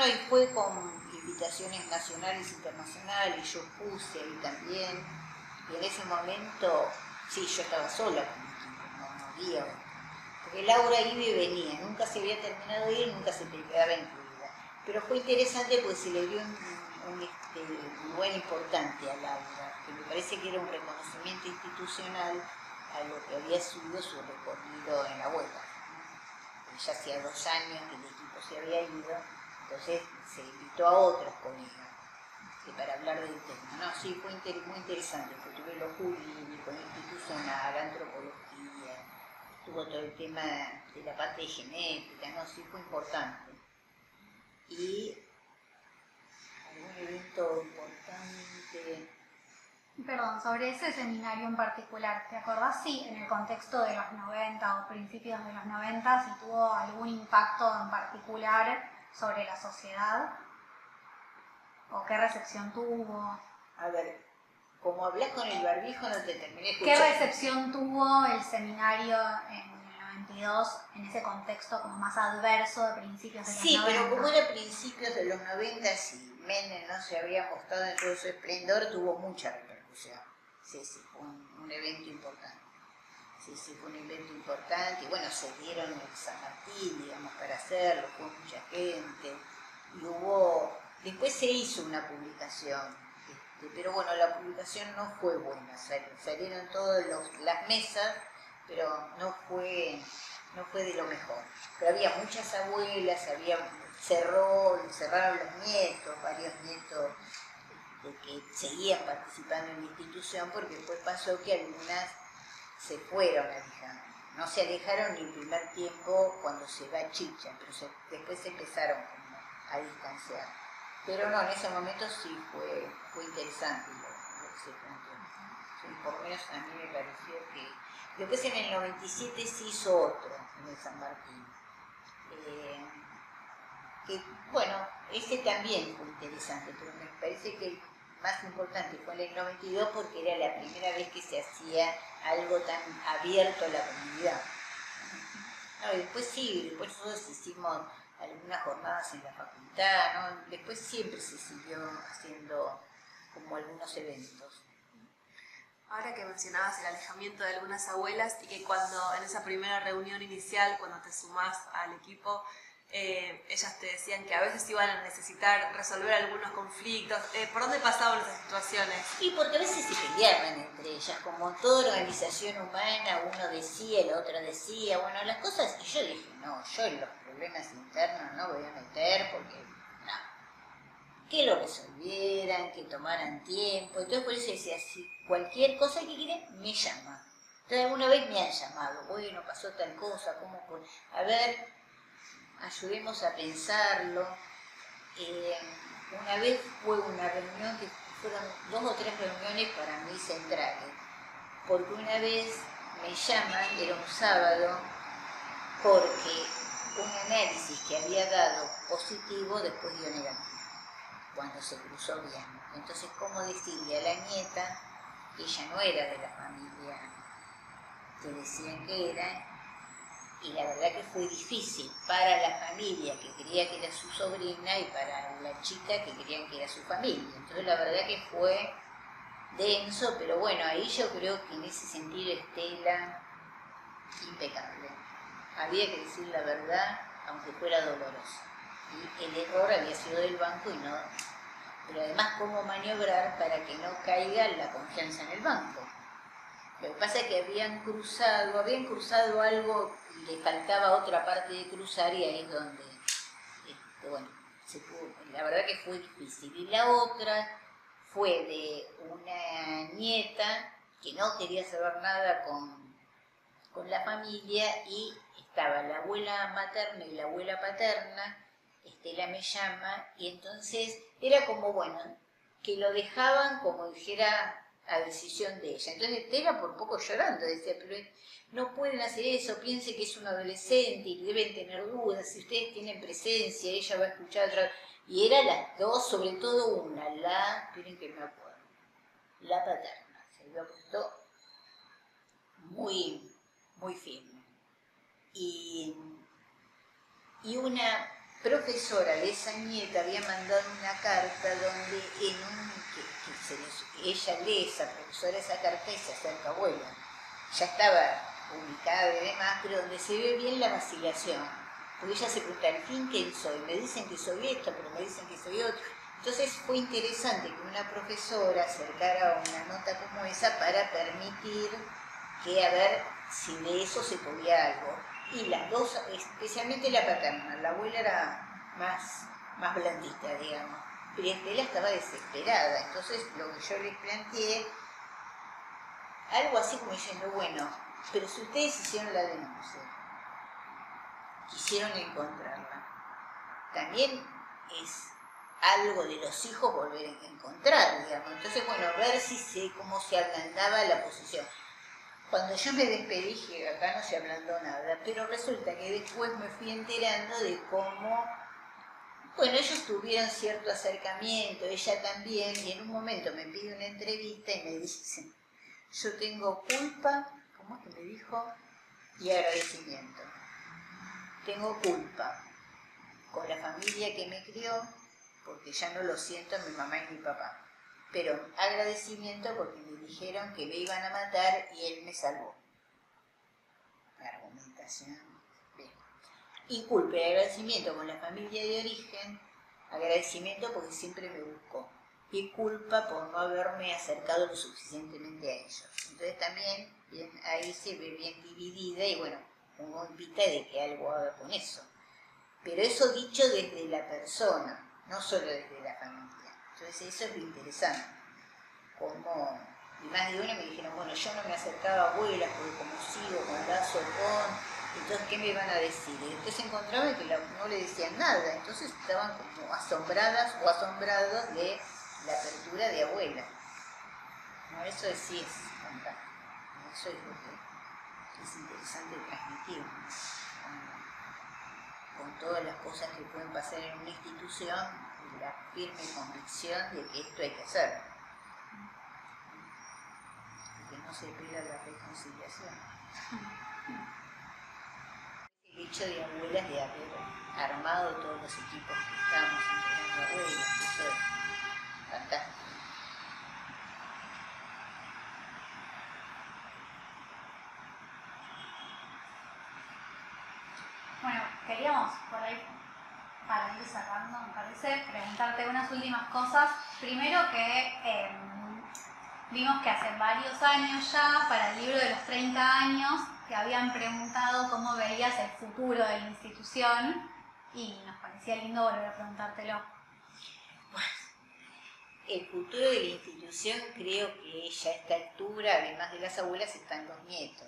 A: Y fue con invitaciones nacionales e internacionales, yo puse ahí también. Y en ese momento, sí, yo estaba sola con mi equipo, no había. Porque Laura iba y venía, nunca se había terminado de ir, nunca se quedaba incluida. Pero fue interesante porque se le dio un lugar importante a Laura, que me parece que era un reconocimiento institucional a lo que había sido su recorrido en la vuelta. Ya hacía 2 años que el equipo se había ido, entonces se invitó a otros colegas para hablar del tema. Sí, fue muy interesante, porque tuve lo jurídico, lo institucional, antropología, tuvo todo el tema de la parte de genética, sí, fue importante. Y algún evento importante.
B: Perdón, sobre ese seminario en particular, ¿te acordás si en el contexto de los 90 o principios de los 90 si tuvo algún impacto en particular sobre la sociedad? ¿O qué recepción tuvo?
A: A ver, como hablas con el barbijo no te terminé de
B: ¿Qué
A: escuchar.
B: recepción tuvo el seminario en el 92 en ese contexto como más adverso de principios de los 90?
A: Sí, pero como era principios de los 90, sí, Menem no se había mostrado en todo su esplendor, tuvo mucha repercusión. Sí, fue un evento importante. Sí, fue un evento importante. Y bueno, se dieron el San Martín, digamos, para hacerlo, fue mucha gente. Y hubo... Después se hizo una publicación, pero bueno, la publicación no fue buena, salieron todas las mesas, pero no fue de lo mejor. Pero había muchas abuelas, cerraron los nietos, varios nietos de que seguían participando en la institución, porque después pasó que algunas se fueron alejando. No se alejaron ni el primer tiempo cuando se va Chicha, pero después se empezaron como a distanciar. Pero no, en ese momento sí fue interesante lo que se planteó. Sí, por lo menos a mí me pareció que... Después en el 97 se hizo otro, en el San Martín. Que, bueno, ese también fue interesante, pero me parece que el más importante fue en el 92 porque era la primera vez que se hacía algo tan abierto a la comunidad. Y después nosotros hicimos algunas jornadas en la facultad, ¿no? Después siempre se siguió haciendo como algunos eventos.
C: Ahora que mencionabas el alejamiento de algunas abuelas y que cuando en esa primera reunión inicial, cuando te sumás al equipo, ellas te decían que a veces iban a necesitar resolver algunos conflictos. ¿Por dónde pasaban esas situaciones?
A: Y porque a veces se peleaban entre ellas, como en toda organización humana, uno decía, la otra decía, bueno, las cosas, y yo dije, no, yo en los problemas internos no voy a meter porque, no, que lo resolvieran, que tomaran tiempo, entonces por eso decía, si cualquier cosa que quieren, me llama. Entonces alguna vez me han llamado, bueno, pasó tal cosa, ¿cómo fue? A ver, ayudemos a pensarlo. Una vez fue una reunión que fueron 2 o 3 reuniones para mí centrales, porque una vez me llaman, era un sábado, porque un análisis que había dado positivo después dio negativo, cuando se cruzó bien. Entonces, ¿cómo decirle a la nieta que ella no era de la familia que decían que era? Y la verdad que fue difícil para la familia que creía que era su sobrina y para la chica que creían que era su familia. Entonces la verdad que fue denso, pero bueno, ahí yo creo que en ese sentido Estela, impecable. Había que decir la verdad, aunque fuera doloroso. Y el error había sido del banco y no... Pero además cómo maniobrar para que no caiga la confianza en el banco. Lo que pasa es que habían cruzado algo y le faltaba otra parte de cruzar y ahí es donde, bueno, la verdad que fue difícil. Y la otra fue de una nieta que no quería saber nada con la familia y estaba la abuela materna y la abuela paterna, Estela me llama, y entonces era como, bueno, que lo dejaban como dijera a decisión de ella. Entonces Estela por poco llorando decía, pero no pueden hacer eso, piense que es un adolescente y deben tener dudas, si ustedes tienen presencia, ella va a escuchar otra. Y eran las dos, sobre todo una, esperen que me acuerdo, la paterna, se había puesto muy, muy firme. Y una profesora de esa nieta había mandado una carta donde ella lee esa profesora esa carta y se acerca a abuela. Ya estaba ubicada y demás, pero donde se ve bien la vacilación. Porque ella se pregunta, al fin, ¿quién soy? Me dicen que soy esto, pero me dicen que soy otro. Entonces fue interesante que una profesora acercara una nota como esa para permitir que a ver si de eso se podía algo. Y las dos, especialmente la paterna, la abuela era más blandita, digamos, pero Estela estaba desesperada. Entonces lo que yo les planteé, algo así como diciendo, bueno, pero si ustedes hicieron la denuncia, quisieron encontrarla, también es algo de los hijos volver a encontrar, digamos. Entonces, bueno, ver cómo se ablandaba la posición. Cuando yo me despedí, dije, acá no se ablandó nada, pero resulta que después me fui enterando de cómo, bueno, ellos tuvieron cierto acercamiento, ella también, y en un momento me pide una entrevista y me dice, yo tengo culpa, ¿cómo es que me dijo? Y agradecimiento. Tengo culpa con la familia que me crió, porque ya no lo siento mi mamá y mi papá. Pero agradecimiento porque me dijeron que me iban a matar y él me salvó. Argumentación. Bien. Y culpa y agradecimiento con la familia de origen, agradecimiento porque siempre me buscó. Y culpa por no haberme acercado lo suficientemente a ellos. Entonces también bien, ahí se ve bien dividida y bueno, uno invita de que algo haga con eso. Pero eso dicho desde la persona, no solo desde la familia. Entonces eso es lo interesante. Y más de una me dijeron, bueno, yo no me acercaba a abuelas porque como sigo con lazo entonces ¿qué me iban a decir? Y después se encontraban que no le decían nada, entonces estaban como asombradas o asombrados de la apertura de abuela. No, eso sí es fantástico. Eso es lo que es interesante transmitir. Con todas las cosas que pueden pasar en una institución, la firme convicción de que esto hay que hacer. Que no se pierda la reconciliación. El hecho de abuelas de haber armado todos los equipos que estábamos integrando abuelas, eso es fantástico.
B: Bueno, queríamos por ahí para ir cerrando, me parece, preguntarte unas últimas cosas. Primero que vimos que hace varios años ya, para el libro de los 30 años, te habían preguntado cómo veías el futuro de la institución y nos parecía lindo volver a preguntártelo.
A: El futuro de la institución, creo que ya a esta altura, además de las abuelas, están los nietos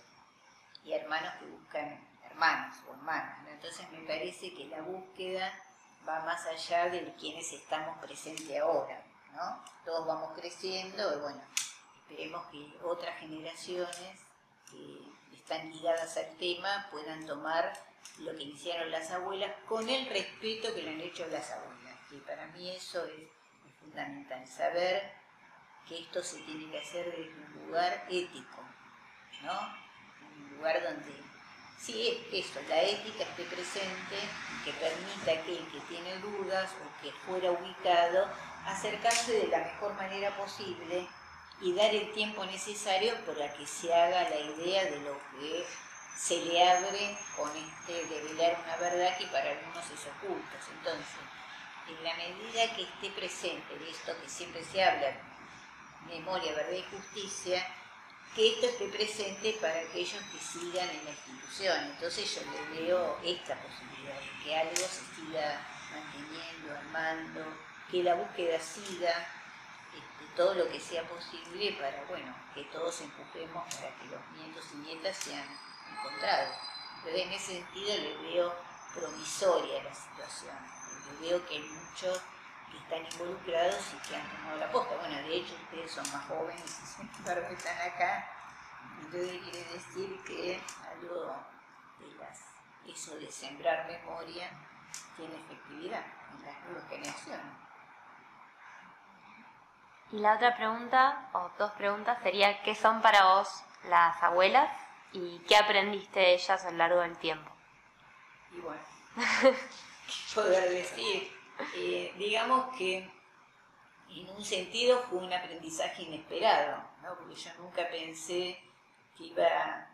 A: y hermanos que buscan hermanos o hermanas, ¿no? Entonces me parece que la búsqueda va más allá de quienes estamos presentes ahora, ¿no? Todos vamos creciendo y bueno, esperemos que otras generaciones que están ligadas al tema puedan tomar lo que iniciaron las abuelas con el respeto que le han hecho las abuelas, que para mí eso es fundamental, saber que esto se tiene que hacer desde un lugar ético, ¿no? Un lugar donde sí es eso, la ética esté presente y que permita a aquel que tiene dudas o que fuera ubicado acercarse de la mejor manera posible y dar el tiempo necesario para que se haga la idea de lo que se le abre con develar una verdad que para algunos es oculta. Entonces, en la medida que esté presente de esto que siempre se habla, memoria, verdad y justicia, que esto esté presente para aquellos que sigan en la institución. Entonces yo le veo esta posibilidad de que algo se siga manteniendo, armando, que la búsqueda siga, todo lo que sea posible para, bueno, que todos empujemos para que los nietos y nietas sean encontrados. Entonces en ese sentido le veo promisoria la situación. Le veo que hay muchos que están involucrados y que han tomado la posta. Bueno, de hecho ustedes son más jóvenes y sin embargo están acá. Entonces quiere decir que algo de eso de sembrar memoria tiene efectividad en las nuevas generaciones.
E: Y la otra pregunta, o dos preguntas, sería ¿qué son para vos las abuelas y qué aprendiste de ellas a lo largo del tiempo?
A: Y bueno, poder decir, digamos que en un sentido fue un aprendizaje inesperado, ¿no? Porque yo nunca pensé que iba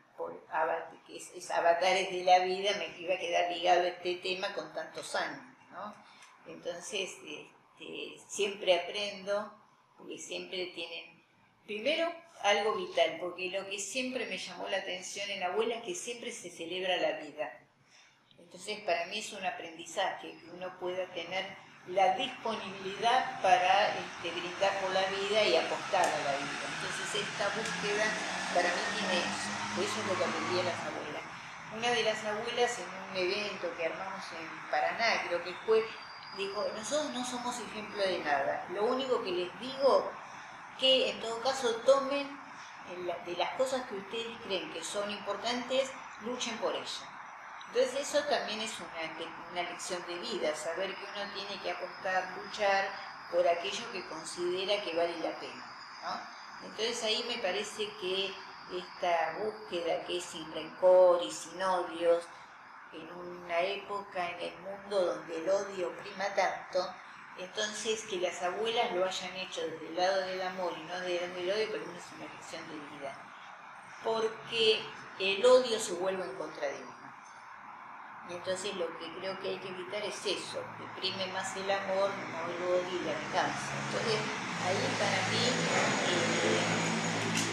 A: que es avatares de la vida, me iba a quedar ligado a este tema con tantos años, ¿no? Entonces, siempre aprendo, porque siempre tienen, primero, algo vital, porque lo que siempre me llamó la atención en abuela es que siempre se celebra la vida. Entonces, para mí es un aprendizaje que uno pueda tener la disponibilidad para brindar por la vida y apostar a la vida. Entonces, esta búsqueda para mí tiene eso es lo que aprendí de las abuelas. Una de las abuelas en un evento que armamos en Paraná, creo que fue, dijo, nosotros no somos ejemplo de nada, lo único que les digo que en todo caso tomen de las cosas que ustedes creen que son importantes, luchen por ellas. Entonces eso también es una lección de vida, saber que uno tiene que apostar, luchar por aquello que considera que vale la pena, ¿no? Entonces ahí me parece que esta búsqueda que es sin rencor y sin odios, en una época en el mundo donde el odio prima tanto, entonces que las abuelas lo hayan hecho desde el lado del amor y no desde el odio, para mí es una lección de vida. Porque el odio se vuelve en contra de uno. Y entonces lo que creo que hay que evitar es eso, que prime más el amor, no el odio y la venganza. Entonces ahí para mí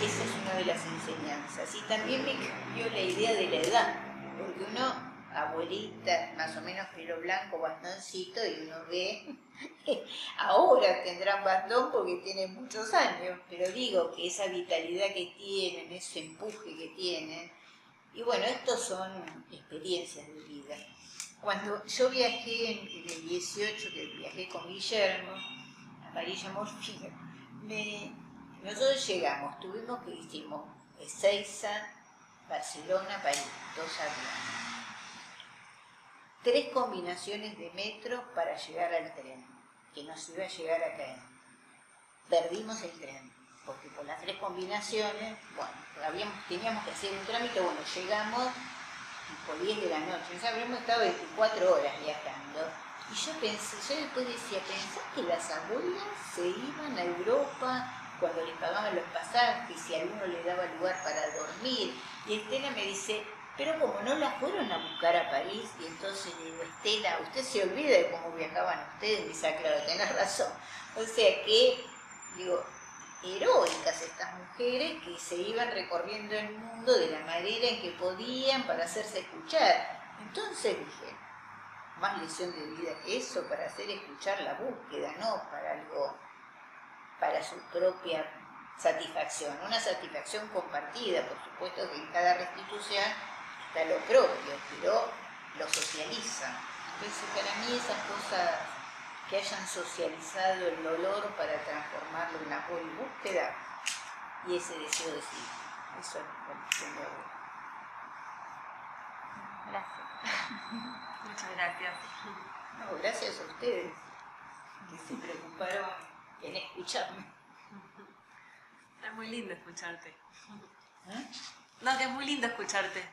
A: esa es una de las enseñanzas. Y también me cambió la idea de la edad, porque uno, abuelita, más o menos pelo blanco, bastoncito, y uno ve, ahora tendrán bastón porque tienen muchos años, pero digo que esa vitalidad que tienen, ese empuje que tienen, y bueno, estos son experiencias de vida. Cuando yo viajé en el 18, que viajé con Guillermo, Amarilla Morfina, nosotros llegamos, hicimos Ezeiza, Barcelona, París, 2 aviones. 3 combinaciones de metro para llegar al tren, que nos iba a llegar a caer. Perdimos el tren, porque por las 3 combinaciones, bueno, teníamos que hacer un trámite, bueno, llegamos tipo 10 de la noche, o sea, habíamos estado 24 horas viajando. Y yo después decía, ¿pensás que las abuelas se iban a Europa cuando les pagaban los pasajes, si a alguno le daba lugar para dormir? Y Estela me dice, Pero como no la fueron a buscar a París, y entonces le digo, Estela, usted se olvida de cómo viajaban ustedes, me dice, claro, tenés razón. O sea que, digo, heroicas estas mujeres que se iban recorriendo el mundo de la manera en que podían para hacerse escuchar. Entonces dije, más lección de vida que eso, para hacer escuchar la búsqueda, no para algo, para su propia satisfacción, una satisfacción compartida, por supuesto que en cada restitución está lo propio, pero lo socializa. Entonces para mí esas cosas que hayan socializado el dolor para transformarlo en amor y búsqueda y ese deseo de sí, eso es la lección de vida.
E: Gracias.
C: Muchas gracias.
A: No, gracias a ustedes que se preocuparon en escucharme.
C: Es muy lindo escucharte.
A: ¿Eh?
C: No, que es muy lindo escucharte.